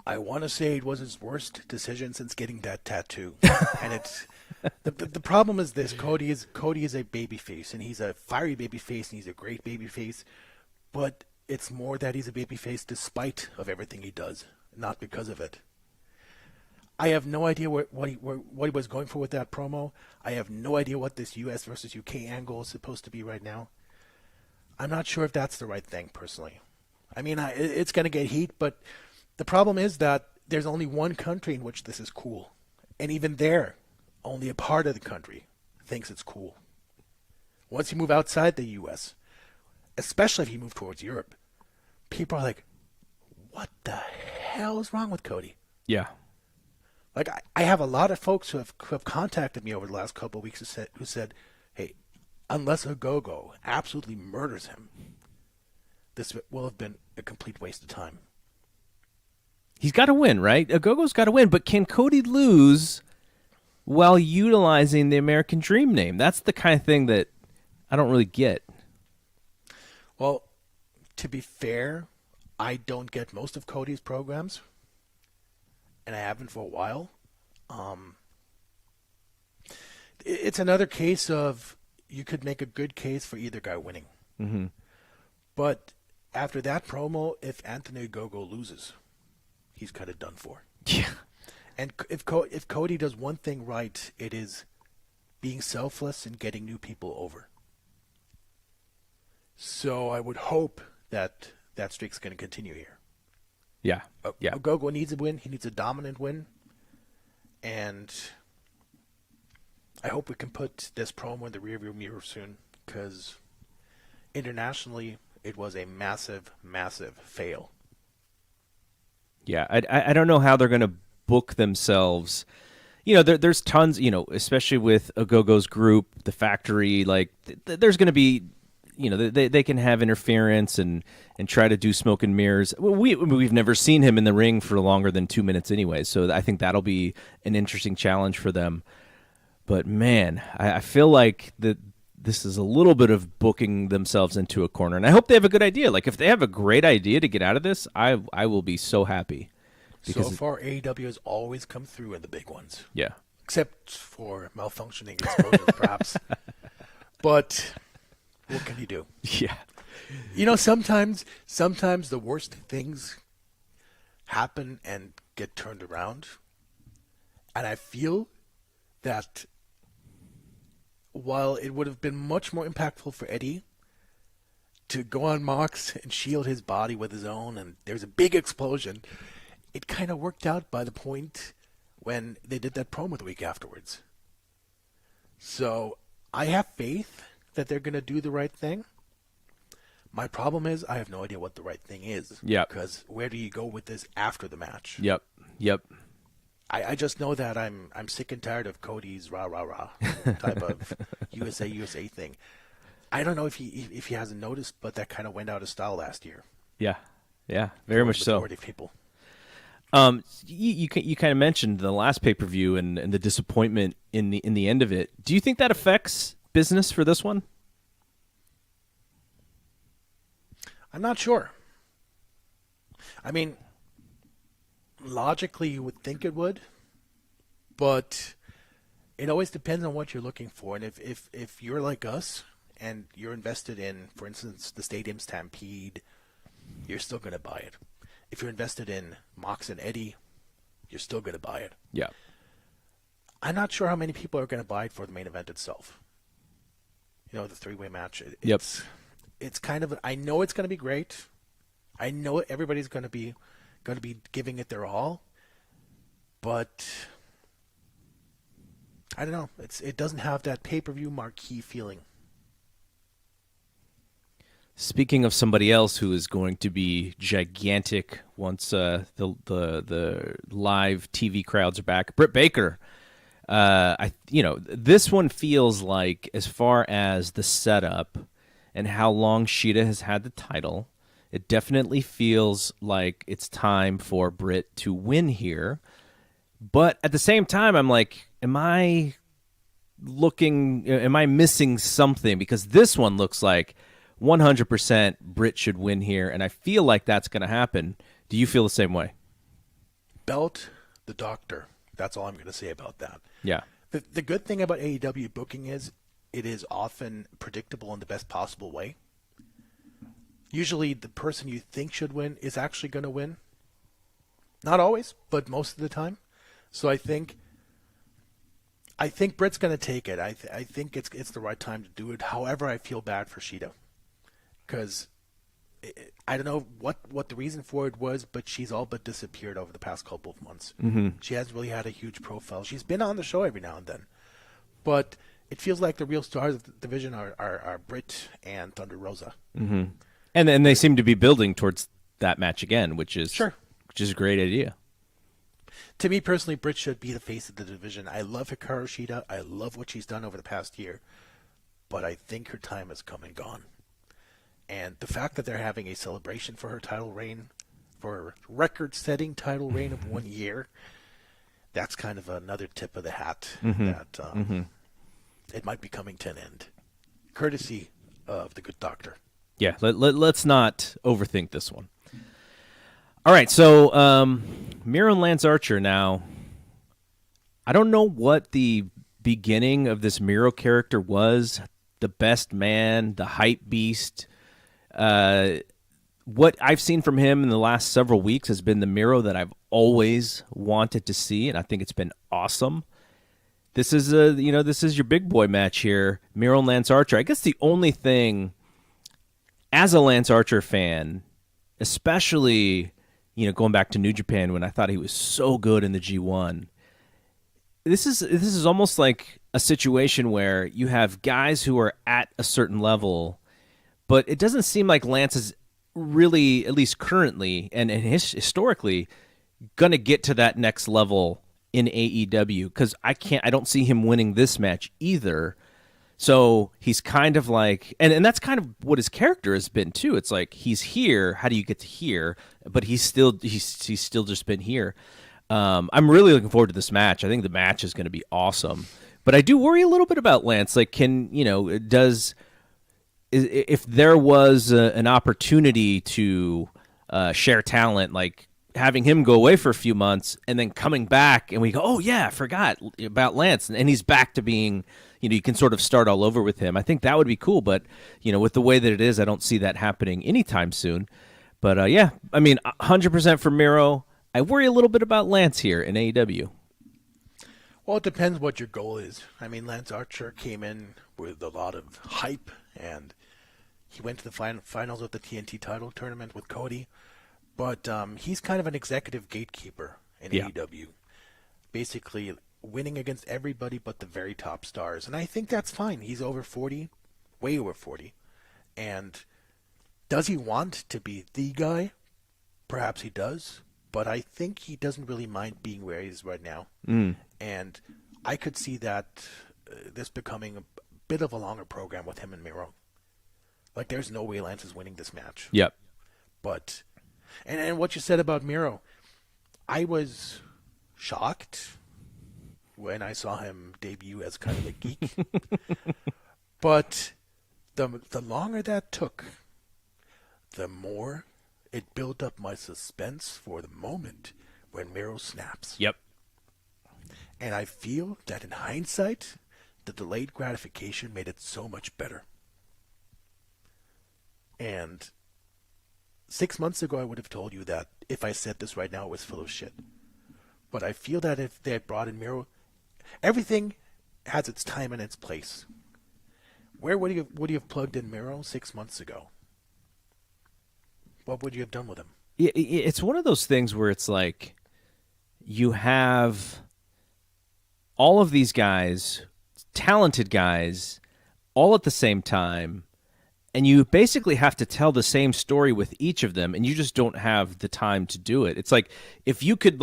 I want to say it was his worst decision since getting that tattoo. And it's the problem is this: Cody is a babyface, and he's a fiery babyface, and he's a great babyface. But it's more that he's a babyface despite of everything he does, not because of it. I have no idea what he was going for with that promo. I have no idea what this US versus UK angle is supposed to be right now. I'm not sure if that's the right thing, personally. I mean, it's going to get heat, but the problem is that there's only one country in which this is cool. And even there, only a part of the country thinks it's cool. Once you move outside the U.S., especially if you move towards Europe, people are like, what the hell is wrong with Cody? Yeah. Like, I have a lot of folks who have contacted me over the last couple of weeks who said, hey, unless Ogogo absolutely murders him, this will have been a complete waste of time. He's got to win, right? Ogogo's got to win, but can Cody lose while utilizing the American Dream name? That's the kind of thing that I don't really get. Well, to be fair, I don't get most of Cody's programs, and I haven't for a while. It's another case of you could make a good case for either guy winning. Mm-hmm. But after that promo, if Anthony Ogogo loses, he's kind of done for. Yeah. And if Cody does one thing right, it is being selfless and getting new people over. So I would hope that that streak's going to continue here. Yeah. Yeah. Ogogo needs a win. He needs a dominant win. And I hope we can put this promo in the rearview mirror soon, because internationally it was a massive, massive fail. Yeah. I don't know how they're going to book themselves. You know, there's tons, you know, especially with Ogogo's group, the factory, like there's going to be, you know, they can have interference and try to do smoke and mirrors. We've never seen him in the ring for longer than 2 minutes anyway, so I think that'll be an interesting challenge for them. But man, I feel like this is a little bit of booking themselves into a corner, and I hope they have a good idea. Like if they have a great idea to get out of this, I will be so happy. So far, AEW has always come through in the big ones. Yeah. Except for malfunctioning explosions, perhaps. But what can you do? Yeah. You know, sometimes the worst things happen and get turned around. And I feel that while it would have been much more impactful for Eddie to go on Mox and shield his body with his own, and there's a big explosion, it kind of worked out by the point when they did that promo the week afterwards. So I have faith that they're going to do the right thing. My problem is I have no idea what the right thing is. Yeah. Because where do you go with this after the match? Yep. I just know that I'm sick and tired of Cody's rah rah rah type of USA thing. I don't know if he hasn't noticed, but that kind of went out of style last year. Yeah. Very much so. Majority of people. You kind of mentioned the last pay-per-view and the disappointment in the end of it. Do you think that affects business for this one? I'm not sure. I mean, logically you would think it would, but it always depends on what you're looking for. And if you're like us and you're invested in, for instance, the Stadium Stampede, you're still going to buy it. If you're invested in Mox and Eddie, you're still going to buy it. Yeah. I'm not sure how many people are going to buy it for the main event itself. You know, the three-way match. It's kind of. I know it's going to be great. I know everybody's going to be giving it their all. But I don't know. It doesn't have that pay-per-view marquee feeling. Speaking of somebody else who is going to be gigantic once the live TV crowds are back, Britt Baker. This one feels like, as far as the setup and how long Shida has had the title, it definitely feels like it's time for Britt to win here. But at the same time, I'm like, am I missing something? Because this one looks like 100% Britt should win here, and I feel like that's going to happen. Do you feel the same way? Belt the doctor. That's all I'm going to say about that. Yeah. The good thing about AEW booking is it is often predictable in the best possible way. Usually the person you think should win is actually going to win. Not always, but most of the time. So I think Britt's going to take it. I think it's the right time to do it. However, I feel bad for Shida. Because I don't know what the reason for it was, but she's all but disappeared over the past couple of months. Mm-hmm. She hasn't really had a huge profile. She's been on the show every now and then. But it feels like the real stars of the division are Britt and Thunder Rosa. Mm-hmm. And they seem to be building towards that match again, which is sure. Which is a great idea. To me personally, Britt should be the face of the division. I love Hikaru Shida. I love what she's done over the past year. But I think her time has come and gone. And the fact that they're having a celebration for her title reign, for her record-setting title reign of 1 year, that's kind of another tip of the hat that it might be coming to an end. Courtesy of the good doctor. Yeah, let's not overthink this one. All right, so Miro and Lance Archer now. I don't know what the beginning of this Miro character was. The best man, the hype beast. What I've seen from him in the last several weeks has been the Miro that I've always wanted to see, and I think it's been awesome. This is this is your big boy match here, Miro and Lance Archer. I guess the only thing as a Lance Archer fan, especially, going back to New Japan when I thought he was so good in the G1, this is almost like a situation where you have guys who are at a certain level, but it doesn't seem like Lance is really, at least currently and historically, gonna get to that next level in AEW, because I don't see him winning this match either. So he's kind of like, and that's kind of what his character has been too. It's like he's here. How do you get to here? But he's still just been here. I'm really looking forward to this match. I think the match is going to be awesome. But I do worry a little bit about Lance. Like, if there was an opportunity to share talent, like having him go away for a few months and then coming back, and we go, oh yeah, I forgot about Lance, and he's back to being, you can sort of start all over with him. I think that would be cool, but with the way that it is, I don't see that happening anytime soon. But yeah, I mean, 100% for Miro. I worry a little bit about Lance here in AEW. Well, it depends what your goal is. I mean, Lance Archer came in with a lot of hype, and he went to the finals of the TNT title tournament with Cody. But he's kind of an executive gatekeeper in AEW. Basically winning against everybody but the very top stars. And I think that's fine. He's over 40, way over 40. And does he want to be the guy? Perhaps he does. But I think he doesn't really mind being where he is right now. And I could see that this becoming a bit of a longer program with him and Miro. Like, there's no way Lance is winning this match. Yep. But, and what you said about Miro, I was shocked when I saw him debut as kind of a geek. But the longer that took, the more it built up my suspense for the moment when Miro snaps. Yep. And I feel that in hindsight, the delayed gratification made it so much better. And 6 months ago, I would have told you that if I said this right now, it was full of shit. But I feel that if they had brought in Miro, everything has its time and its place. Where would you have plugged in Miro 6 months ago? What would you have done with him? It's one of those things where it's like you have all of these guys, talented guys, all at the same time, and you basically have to tell the same story with each of them, and you just don't have the time to do it. It's like if you could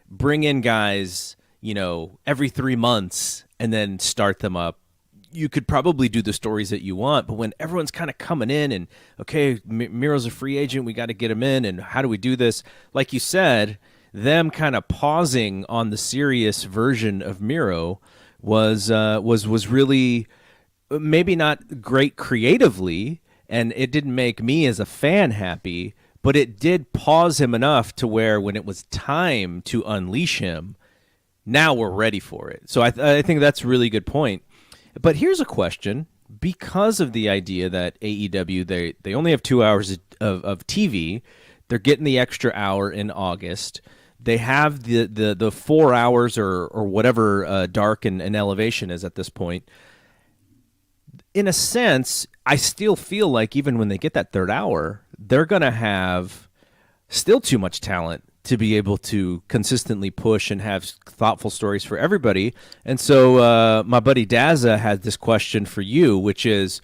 bring in guys, every 3 months and then start them up, you could probably do the stories that you want. But when everyone's kind of coming in and, okay, Miro's a free agent, we got to get him in, and how do we do this? Like you said, them kind of pausing on the serious version of Miro was really maybe not great creatively, and it didn't make me as a fan happy, but it did pause him enough to where when it was time to unleash him, now we're ready for it. So I think that's a really good point. But here's a question. Because of the idea that AEW, they only have 2 hours of TV, they're getting the extra hour in August. They have the 4 hours or whatever Dark and Elevation is at this point. In a sense, I still feel like even when they get that third hour, they're going to have still too much talent to be able to consistently push and have thoughtful stories for everybody. And so my buddy Dazza had this question for you, which is,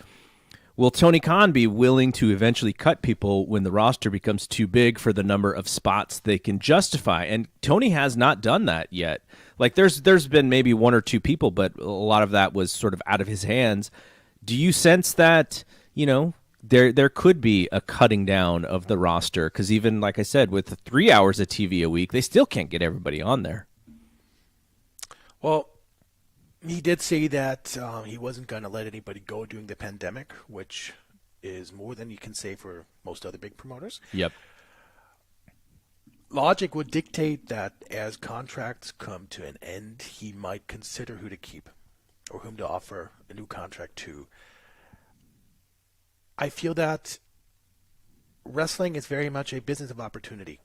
will Tony Khan be willing to eventually cut people when the roster becomes too big for the number of spots they can justify? And Tony has not done that yet. Like there's been maybe one or two people, but a lot of that was sort of out of his hands. Do you sense that, there could be a cutting down of the roster? Because even, like I said, with 3 hours of TV a week, they still can't get everybody on there. Well, he did say that he wasn't going to let anybody go during the pandemic, which is more than you can say for most other big promoters. Yep. Logic would dictate that as contracts come to an end, he might consider who to keep or whom to offer a new contract to. I feel that wrestling is very much a business of opportunity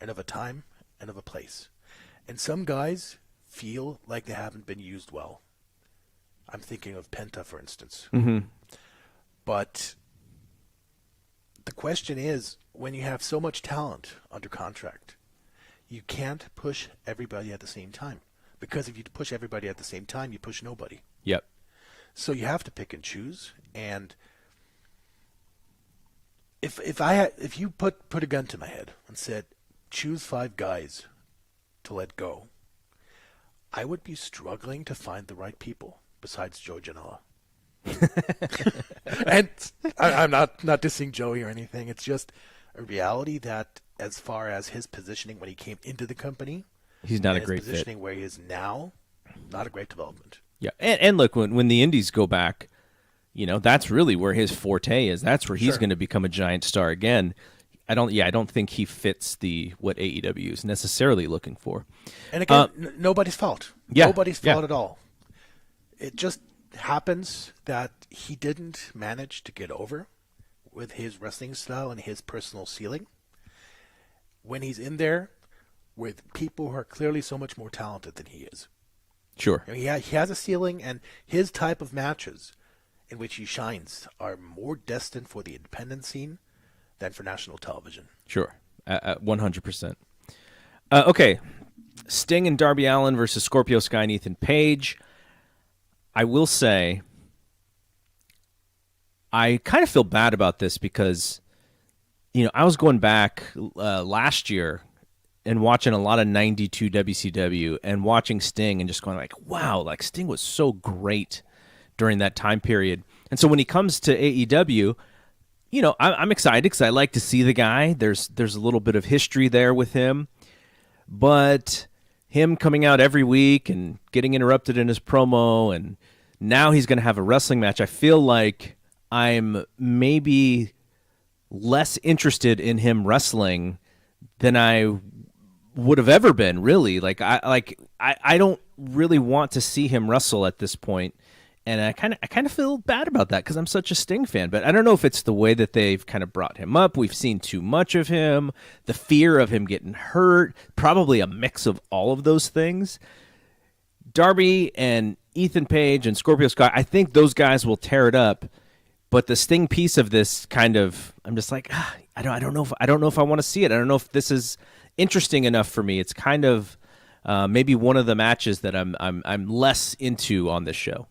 and of a time and of a place. And some guys feel like they haven't been used well. I'm thinking of Penta, for instance. Mm-hmm. But The question is, when you have so much talent under contract, you can't push everybody at the same time. Because if you push everybody at the same time, you push nobody. Yep. So you have to pick and choose. And if you put a gun to my head and said, choose 5 guys to let go, I would be struggling to find the right people besides Joe Janela. And I'm not dissing Joey or anything. It's just a reality that as far as his positioning when he came into the company, he's not a his great positioning fit. where he is now, not a great development. Yeah, and look, when the indies go back, that's really where his forte is. That's where he's Sure. going to become a giant star again. I don't think he fits what AEW is necessarily looking for. And again, nobody's fault. Yeah, Nobody's yeah. fault at all. It just happens that he didn't manage to get over with his wrestling style and his personal ceiling. When he's in there with people who are clearly so much more talented than he is. Sure. He has a ceiling, and his type of matches in which he shines are more destined for the independent scene than for national television. Sure. 100%. Okay. Sting and Darby Allin versus Scorpio Sky and Ethan Page. I will say, I kind of feel bad about this because, I was going back last year and watching a lot of 92 WCW and watching Sting and just going like, wow, like Sting was so great during that time period. And so when he comes to AEW, I'm excited because I like to see the guy. There's a little bit of history there with him. But him coming out every week and getting interrupted in his promo, and now he's going to have a wrestling match, I feel like I'm maybe less interested in him wrestling than I would have ever been, really. I don't really want to see him wrestle at this point. And I kind of feel bad about that because I'm such a Sting fan. But I don't know if it's the way that they've kind of brought him up. We've seen too much of him, the fear of him getting hurt, probably a mix of all of those things. Darby and Ethan Page and Scorpio Sky, I think those guys will tear it up. But the Sting piece of this I'm just like, I don't know if I want to see it. I don't know if this is interesting enough for me. It's kind of maybe one of the matches that I'm less into on this show.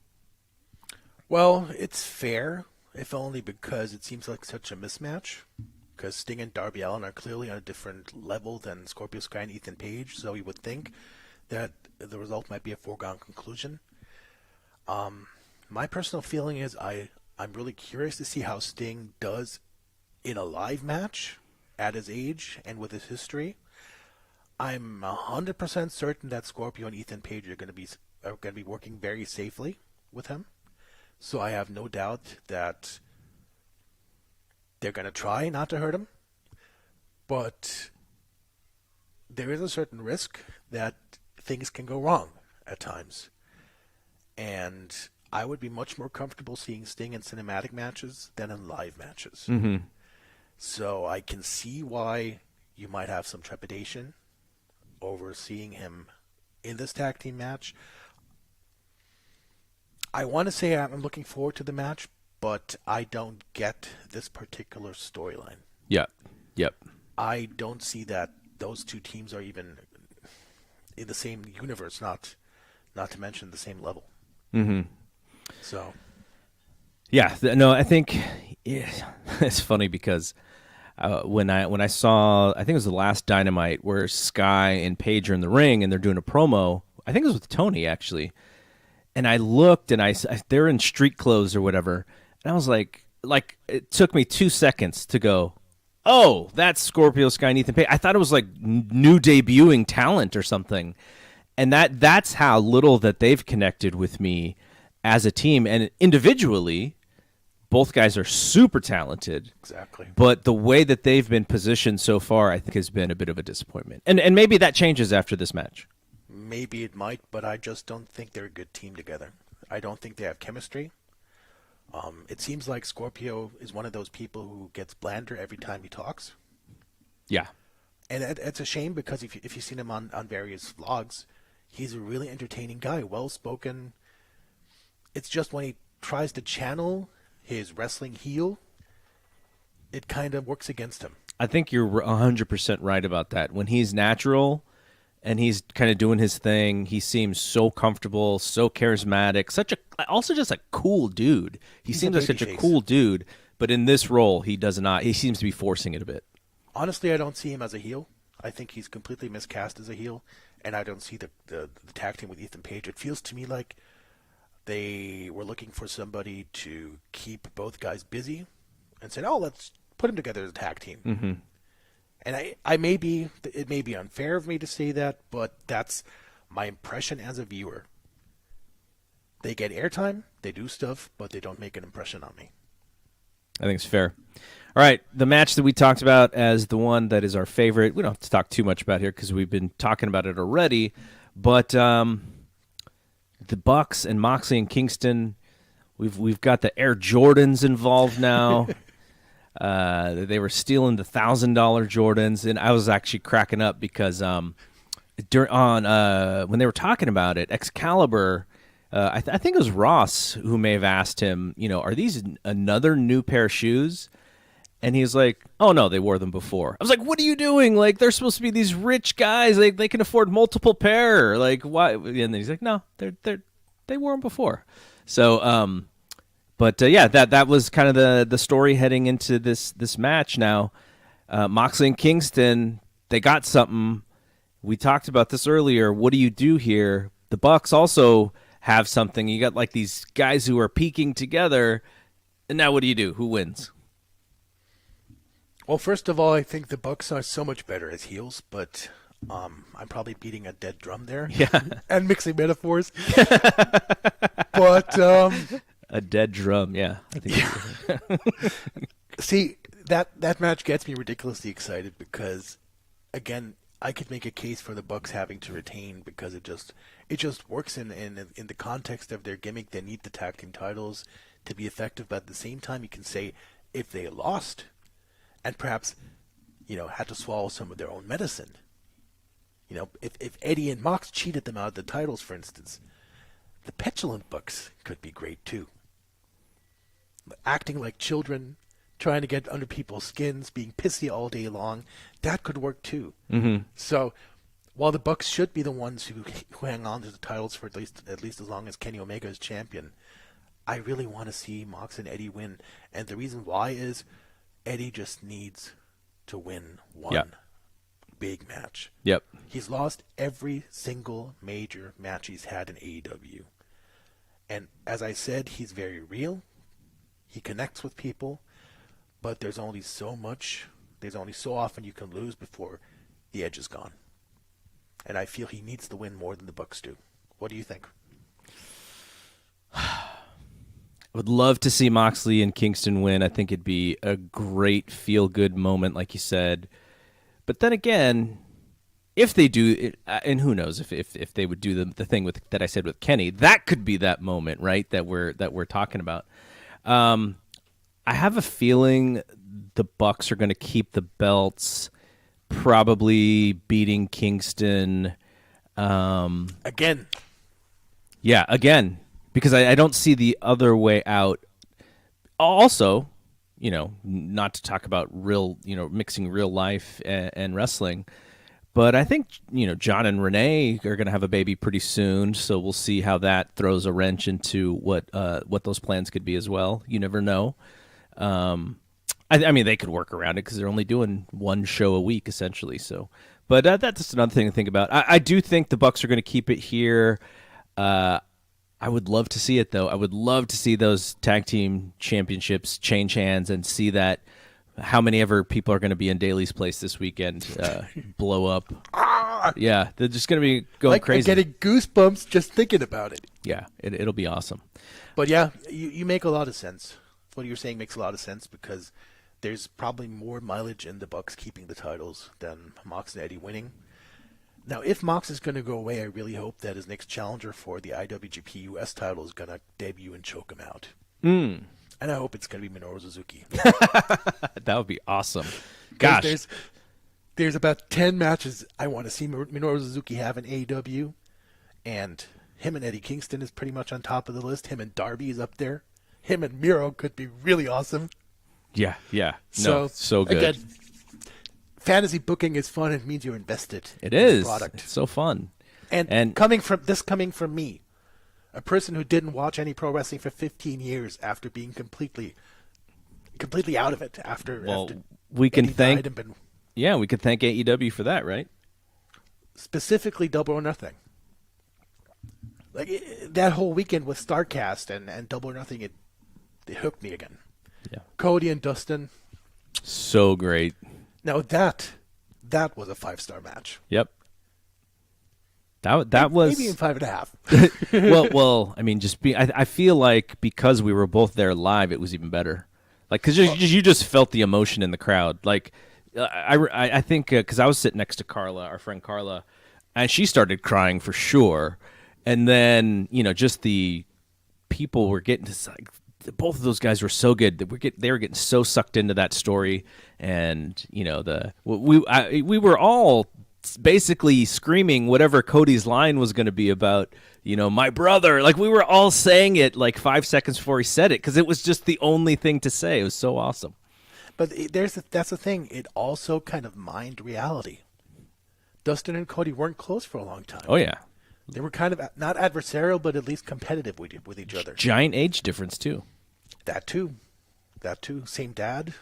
Well, it's fair, if only because it seems like such a mismatch. Because Sting and Darby Allin are clearly on a different level than Scorpio Sky and Ethan Page, so you would think that the result might be a foregone conclusion. My personal feeling is I'm really curious to see how Sting does in a live match at his age and with his history. I'm 100% certain that Scorpio and Ethan Page are going to be working very safely with him. So I have no doubt that they're going to try not to hurt him. But there is a certain risk that things can go wrong at times. And I would be much more comfortable seeing Sting in cinematic matches than in live matches. Mm-hmm. So I can see why you might have some trepidation over seeing him in this tag team match. I want to say I'm looking forward to the match, but I don't get this particular storyline. Yep. I don't see that those two teams are even in the same universe, not to mention the same level. Mm-hmm. So, yeah, I think it's funny because when I saw, I think it was the last Dynamite where Sky and Page are in the ring and they're doing a promo. I think it was with Tony actually. And I looked, and they're in street clothes or whatever, and I was like, it took me 2 seconds to go, oh, that's Scorpio Sky and Ethan Page. I thought it was like new debuting talent or something, and that's how little that they've connected with me as a team. And individually, both guys are super talented. exactly. But the way that they've been positioned so far, I think, has been a bit of a disappointment. And maybe that changes after this match. Maybe it might, but I just don't think they're a good team together. I don't think they have chemistry. It seems like Scorpio is one of those people who gets blander every time he talks. Yeah. And it's a shame because if you've seen him on various vlogs, he's a really entertaining guy, well-spoken. It's just when he tries to channel his wrestling heel, it kind of works against him. I think you're 100% right about that. When he's natural and he's kind of doing his thing, he seems so comfortable, so charismatic, also just a cool dude. He seems like such a cool dude, but in this role, he does not. He seems to be forcing it a bit. Honestly, I don't see him as a heel. I think he's completely miscast as a heel, and I don't see the tag team with Ethan Page. It feels to me like they were looking for somebody to keep both guys busy and said, oh, let's put them together as a tag team. Mm-hmm. And it may be unfair of me to say that, but that's my impression as a viewer. They get airtime, they do stuff, but they don't make an impression on me. I think it's fair. All right, the match that we talked about as the one that is our favorite, we don't have to talk too much about here because we've been talking about it already, but the Bucks and Moxley and Kingston, we've got the Air Jordans involved now. They were stealing the $1,000 Jordans, and I was actually cracking up because when they were talking about it, Excalibur, I think it was Ross who may have asked him, are these another new pair of shoes? And he's like, oh no, they wore them before. I was like, what are you doing? Like, they're supposed to be these rich guys. They can afford multiple pair. Like, why? And then he's like, no, they wore them before. So, But that was kind of the story heading into this match. Now, Moxley and Kingston, they got something. We talked about this earlier. What do you do here? The Bucks also have something. You got like these guys who are peaking together, and now what do you do? Who wins? Well, first of all, I think the Bucks are so much better as heels, but I'm probably beating a dead drum there. Yeah, and mixing metaphors. But a dead drum, yeah. I think See, that match gets me ridiculously excited because, again, I could make a case for the Bucks having to retain because it just works in the context of their gimmick. They need the tag team titles to be effective, but at the same time, you can say if they lost and perhaps had to swallow some of their own medicine. If Eddie and Mox cheated them out of the titles, for instance, the petulant Bucks could be great too. Acting like children, trying to get under people's skins, being pissy all day long, that could work too. Mm-hmm. So, while the Bucks should be the ones who hang on to the titles for at least as long as Kenny Omega is champion, I really want to see Mox and Eddie win. And the reason why is Eddie just needs to win one big match. Yep. He's lost every single major match he's had in AEW. And as I said, he's very real. He connects with people, but there's only so often you can lose before the edge is gone. And I feel he needs to win more than the Bucks do. What do you think? I would love to see Moxley and Kingston win. I think it'd be a great feel-good moment, like you said. But then again, if they do, and who knows if they would do the thing that I said with Kenny, that could be that moment, right? That we're talking about. I have a feeling the Bucks are going to keep the belts, probably beating Kingston. Again. Yeah, again. Because I don't see the other way out. Also, not to talk about mixing real life and wrestling, but I think, John and Renee are going to have a baby pretty soon, so we'll see how that throws a wrench into what those plans could be as well. You never know. I mean, they could work around it because they're only doing one show a week, essentially. So, but that's just another thing to think about. I do think the Bucks are going to keep it here. I would love to see it, though. I would love to see those tag team championships change hands and see that how many ever people are going to be in Daly's place this weekend blow up. Yeah, they're just going to be going crazy. I'm getting goosebumps just thinking about it. Yeah, it'll be awesome. But yeah, you make a lot of sense. What you're saying makes a lot of sense because there's probably more mileage in the Bucks keeping the titles than Mox and Eddie winning. Now, if Mox is going to go away, I really hope that his next challenger for the IWGP US title is going to debut and choke him out. And I hope it's going to be Minoru Suzuki. That would be awesome. Gosh. There's about 10 matches I want to see Minoru Suzuki have in AEW. And him and Eddie Kingston is pretty much on top of the list. Him and Darby is up there. Him and Miro could be really awesome. Yeah, yeah. No, so good. Again, fantasy booking is fun. It means you're invested. It in is. the product. It's so fun. And coming from me, a person who didn't watch any pro wrestling for 15 years after being completely out of it after we can Eddie thank died and been, we could thank AEW for that, right? specifically Double or Nothing. Like that whole weekend with StarCast and Double or Nothing, it hooked me again. Yeah. Cody and Dustin. So great. Now that was a 5-star match. Yep. That was maybe in 5.5. well. I mean, I feel like because we were both there live, it was even better. Like, because you just felt the emotion in the crowd. Like, I think because I was sitting next to Carla, our friend Carla, and she started crying for sure. And then just the people were getting to, like, both of those guys were so good that they were getting so sucked into that story, and we were all basically screaming whatever Cody's line was going to be about, my brother. Like, we were all saying it like 5 seconds before he said it because it was just the only thing to say. It was so awesome. But that's the thing. It also kind of mined reality. Dustin and Cody weren't close for a long time. Oh, yeah. They were kind of not adversarial, but at least competitive with each other. Giant age difference, too. That too. Same dad,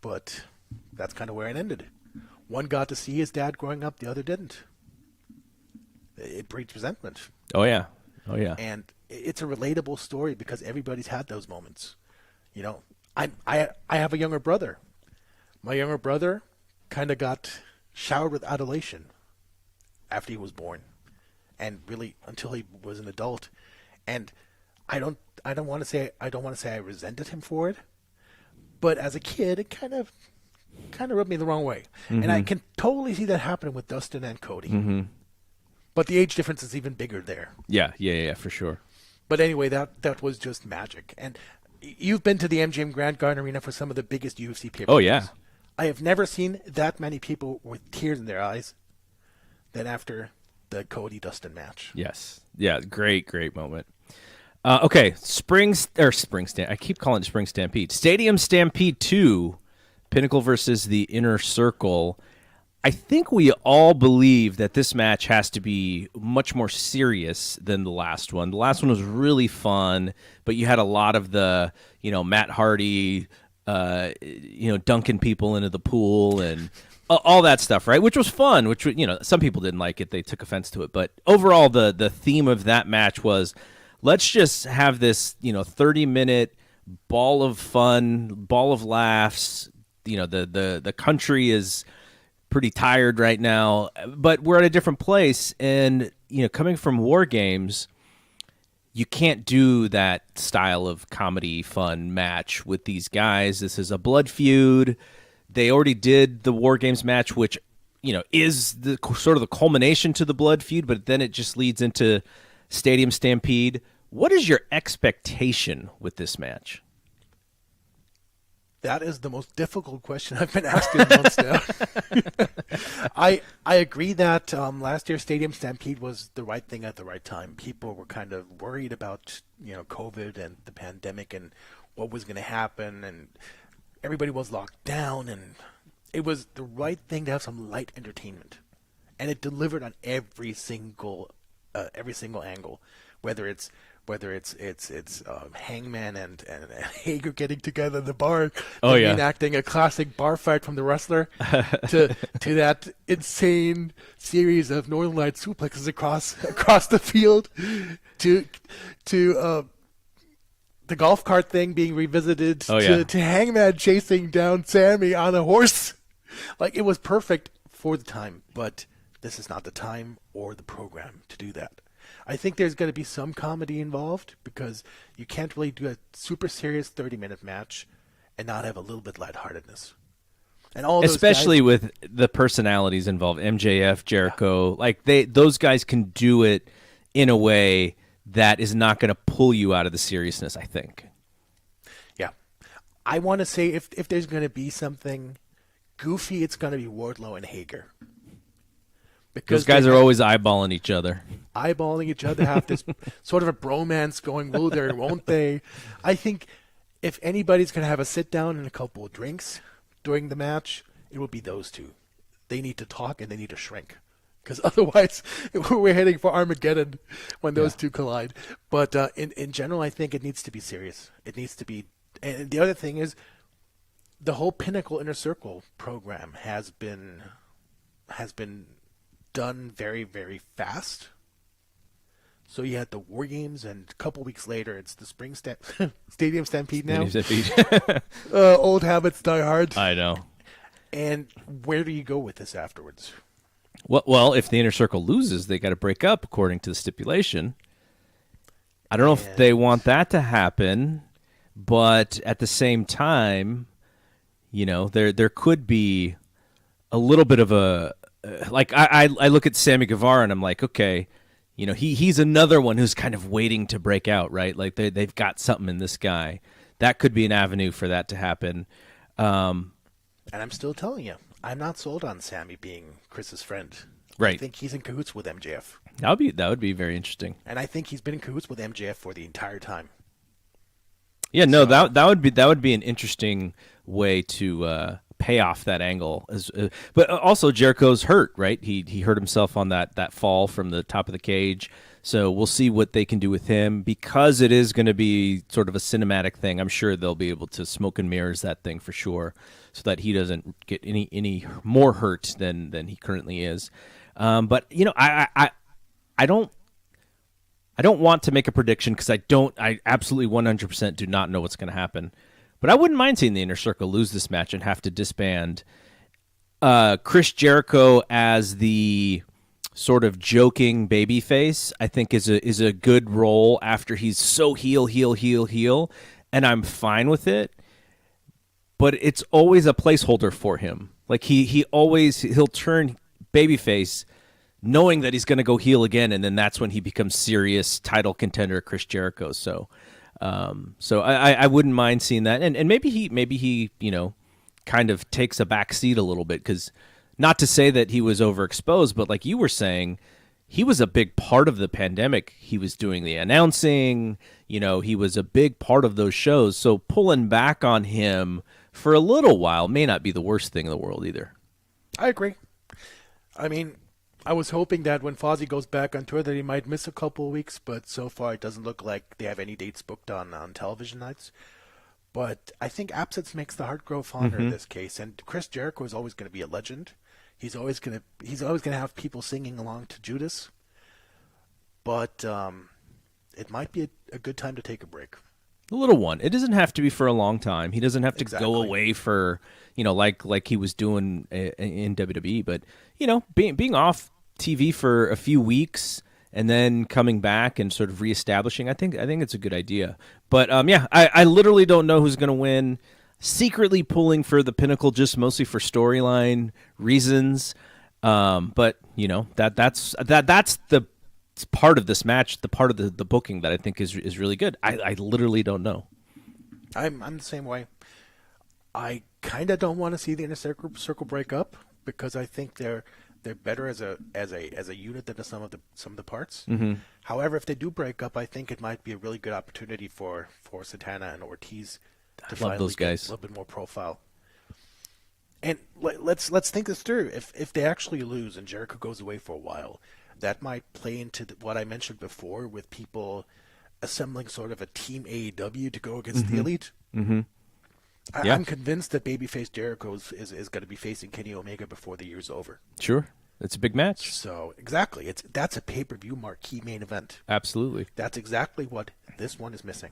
but that's kind of where it ended. One got to see his dad growing up, the other didn't. It breeds resentment. Oh, yeah. And it's a relatable story because everybody's had those moments. I have a younger brother. My younger brother kind of got showered with adulation after he was born, and really until he was an adult. And I don't want to say I resented him for it, but as a kid, it kind of rubbed me the wrong way. Mm-hmm. And I can totally see that happening with Dustin and Cody. Mm-hmm. But the age difference is even bigger there. Yeah, for sure. But anyway, that was just magic. And you've been to the MGM Grand Garden Arena for some of the biggest UFC pay-per-views. Oh, yeah. I have never seen that many people with tears in their eyes than after the Cody-Dustin match. Yes. Yeah, great moment. Okay, Spring Stampede. I keep calling it Spring Stampede. Stadium Stampede 2, Pinnacle versus the Inner Circle. I think we all believe that this match has to be much more serious than the last one. The last one was really fun, but you had a lot of the, Matt Hardy, dunking people into the pool and all that stuff, right? Which was fun, which, some people didn't like it. They took offense to it. But overall, the theme of that match was, let's just have this, 30-minute ball of fun, ball of laughs. The country is pretty tired right now, but we're at a different place. And, coming from War Games, you can't do that style of comedy fun match with these guys. This is a blood feud. They already did the War Games match, which, is the sort of the culmination to the blood feud, but then it just leads into Stadium Stampede. What is your expectation with this match? That is the most difficult question I've been asked in months now. I agree that last year's Stadium Stampede was the right thing at the right time. People were kind of worried about COVID and the pandemic and what was going to happen, and everybody was locked down, and it was the right thing to have some light entertainment, and it delivered on every single angle, whether it's Hangman and Hager getting together in the bar, reenacting a classic bar fight from The Wrestler, to that insane series of Northern Light suplexes across the field, to the golf cart thing being revisited, to Hangman chasing down Sammy on a horse. Like, it was perfect for the time, but this is not the time or the program to do that. I think there's going to be some comedy involved because you can't really do a super serious 30-minute match and not have a little bit lightheartedness. And all those especially with the personalities involved, MJF, Jericho, those guys can do it in a way that is not going to pull you out of the seriousness, I think. Yeah. I want to say if there's going to be something goofy, it's going to be Wardlow and Hager. Because those guys are always eyeballing each other. Have this sort of a bromance going, will they or won't they? I think if anybody's going to have a sit down and a couple of drinks during the match, it will be those two. They need to talk and they need to shrink. Because otherwise, we're heading for Armageddon when those two collide. But in general, I think it needs to be serious. It needs to be. And the other thing is, the whole Pinnacle Inner Circle program has been done very, very fast. So you had the War Games, and a couple weeks later, it's the Stadium Stampede now. Old habits die hard. I know. And where do you go with this afterwards? Well, if the Inner Circle loses, they got to break up according to the stipulation. I don't know if they want that to happen, but at the same time, there could be a little bit of a like I look at Sammy Guevara and I'm like, okay, he's another one who's kind of waiting to break out, right? Like they've got something in this guy. That could be an avenue for that to happen. And I'm still telling you, I'm not sold on Sammy being Chris's friend. Right. I think he's in cahoots with MJF. That would be very interesting. And I think he's been in cahoots with MJF for the entire time. Yeah, no, that would be an interesting way to pay off that angle. But also Jericho's hurt, right? He hurt himself on that fall from the top of the cage. So we'll see what they can do with him because it is going to be sort of a cinematic thing. I'm sure they'll be able to smoke and mirrors that thing for sure, so that he doesn't get any more hurt than he currently is. But I don't want to make a prediction because I absolutely 100% do not know what's going to happen. But I wouldn't mind seeing the Inner Circle lose this match and have to disband. Chris Jericho as the sort of joking babyface, I think is a good role after he's so heel, and I'm fine with it. But it's always a placeholder for him. Like he'll turn babyface knowing that he's going to go heel again, and then that's when he becomes serious title contender Chris Jericho. So I wouldn't mind seeing that, and maybe he kind of takes a back seat a little bit, because not to say that he was overexposed, but like you were saying, he was a big part of the pandemic. He was doing the announcing, he was a big part of those shows. So pulling back on him for a little while may not be the worst thing in the world either. I agree. I mean, I was hoping that when Fozzy goes back on tour that he might miss a couple of weeks, but so far it doesn't look like they have any dates booked on television nights. But I think absence makes the heart grow fonder in this case, and Chris Jericho is always going to be a legend. He's always going to have people singing along to Judas. But it might be a good time to take a break. A little one. It doesn't have to be for a long time. He doesn't have to go away for, like he was doing in WWE. But, being off TV for a few weeks and then coming back and sort of reestablishing, I think it's a good idea. But, I literally don't know who's going to win. Secretly pulling for the Pinnacle just mostly for storyline reasons. But, that's the part of this match, the part of the booking that I think is really good. I literally don't know. I'm the same way. I kind of don't want to see the Inner Circle break up because I think they're better as a unit than the sum of the parts. Mm-hmm. However, if they do break up, I think it might be a really good opportunity for Santana and Ortiz to finally those guys. Get a little bit more profile. And let's think this through. If they actually lose and Jericho goes away for a while, that might play into what I mentioned before with people assembling sort of a team AEW to go against the Elite. Mm-hmm. I'm convinced that babyface Jericho is going to be facing Kenny Omega before the year's over. Sure. It's a big match. So, exactly. That's a pay-per-view marquee main event. Absolutely. That's exactly what this one is missing.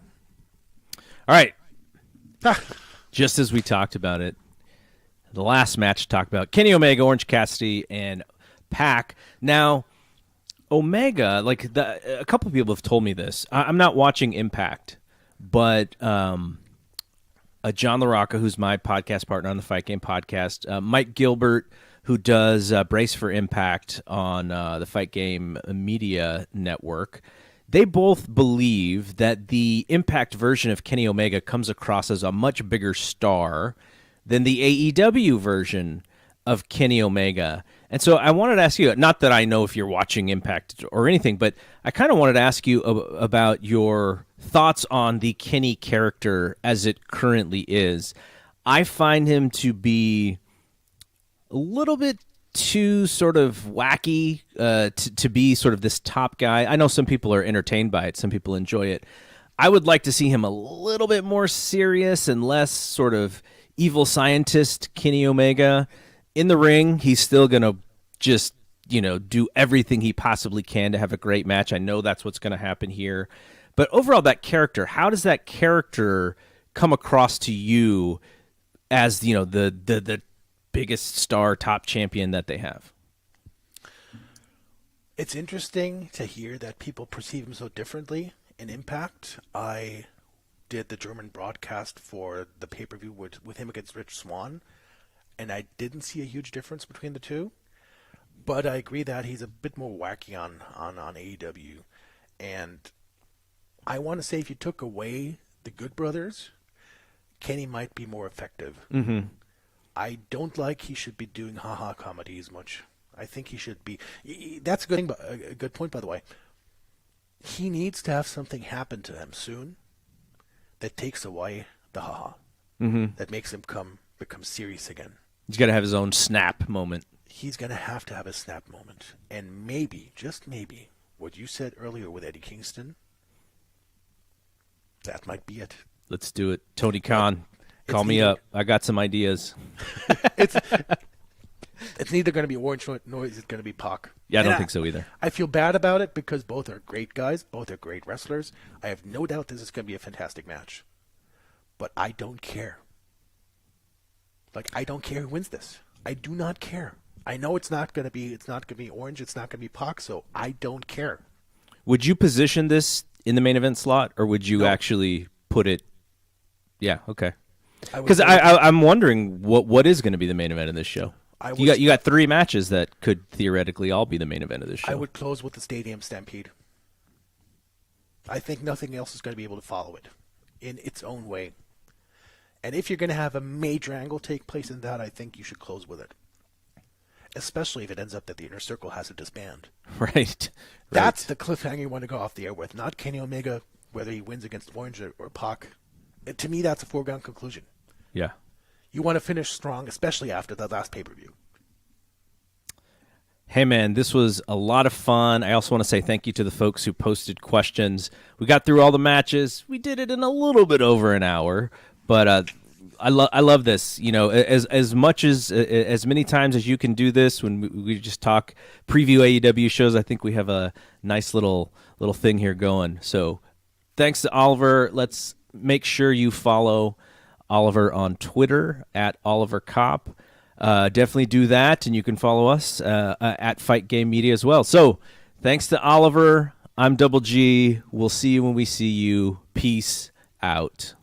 All right. Just as we talked about it, the last match talked about Kenny Omega, Orange Cassidy, and Pac. Now, Omega, a couple people have told me this. I'm not watching Impact, but John LaRocca, who's my podcast partner on the Fight Game podcast, Mike Gilbert, who does Brace for Impact on the Fight Game Media Network, they both believe that the Impact version of Kenny Omega comes across as a much bigger star than the AEW version of Kenny Omega. And so I wanted to ask you, not that I know if you're watching Impact or anything, but I kind of wanted to ask you about your thoughts on the Kenny character as it currently is. I find him to be a little bit too sort of wacky to be sort of this top guy. I know some people are entertained by it. Some people enjoy it. I would like to see him a little bit more serious and less sort of evil scientist Kenny Omega. In the ring, he's still going to just, do everything he possibly can to have a great match. I know that's what's going to happen here. But overall, that character, how does that character come across to you as, the biggest star top champion that they have? It's interesting to hear that people perceive him so differently in Impact. I did the German broadcast for the pay-per-view with him against Rich Swann, and I didn't see a huge difference between the two. But I agree that he's a bit more wacky on AEW. And I want to say if you took away the Good Brothers, Kenny might be more effective. Mm-hmm. I don't like he should be doing haha comedy as much. I think he should be. That's a good point, by the way. He needs to have something happen to him soon that takes away the haha. Mm-hmm. That makes him become serious again. He's got to have his own snap moment. He's going to have a snap moment. And maybe, just maybe, what you said earlier with Eddie Kingston, that might be it. Let's do it. Tony Khan, call me up. I got some ideas. It's neither going to be Orange nor is it going to be Pac. Yeah, I don't think so either. I feel bad about it because both are great guys. Both are great wrestlers. I have no doubt this is going to be a fantastic match. But I don't care. I don't care who wins this. I do not care. I know it's not going to be Orange. It's not going to be Pac. So I don't care. Would you position this in the main event slot, or would you actually put it? Yeah, okay. Because I'm wondering what is going to be the main event of this show. You got 3 matches that could theoretically all be the main event of this show. I would close with the Stadium Stampede. I think nothing else is going to be able to follow it in its own way. And if you're going to have a major angle take place in that, I think you should close with it. Especially if it ends up that the Inner Circle has to disband. Right. That's the cliffhanger you want to go off the air with. Not Kenny Omega, whether he wins against Orange or Pac. To me, that's a foregone conclusion. Yeah. You want to finish strong, especially after the last pay-per-view. Hey, man, this was a lot of fun. I also want to say thank you to the folks who posted questions. We got through all the matches. We did it in a little bit over an hour, but I love this. As much as many times as you can do this when we just talk preview AEW shows, I think we have a nice little thing here going. So thanks to Oliver. Let's make sure you follow Oliver on Twitter at Oliver Copp. Definitely do that, and you can follow us at Fight Game Media as well. So thanks to Oliver. I'm Double G. We'll see you when we see you. Peace out.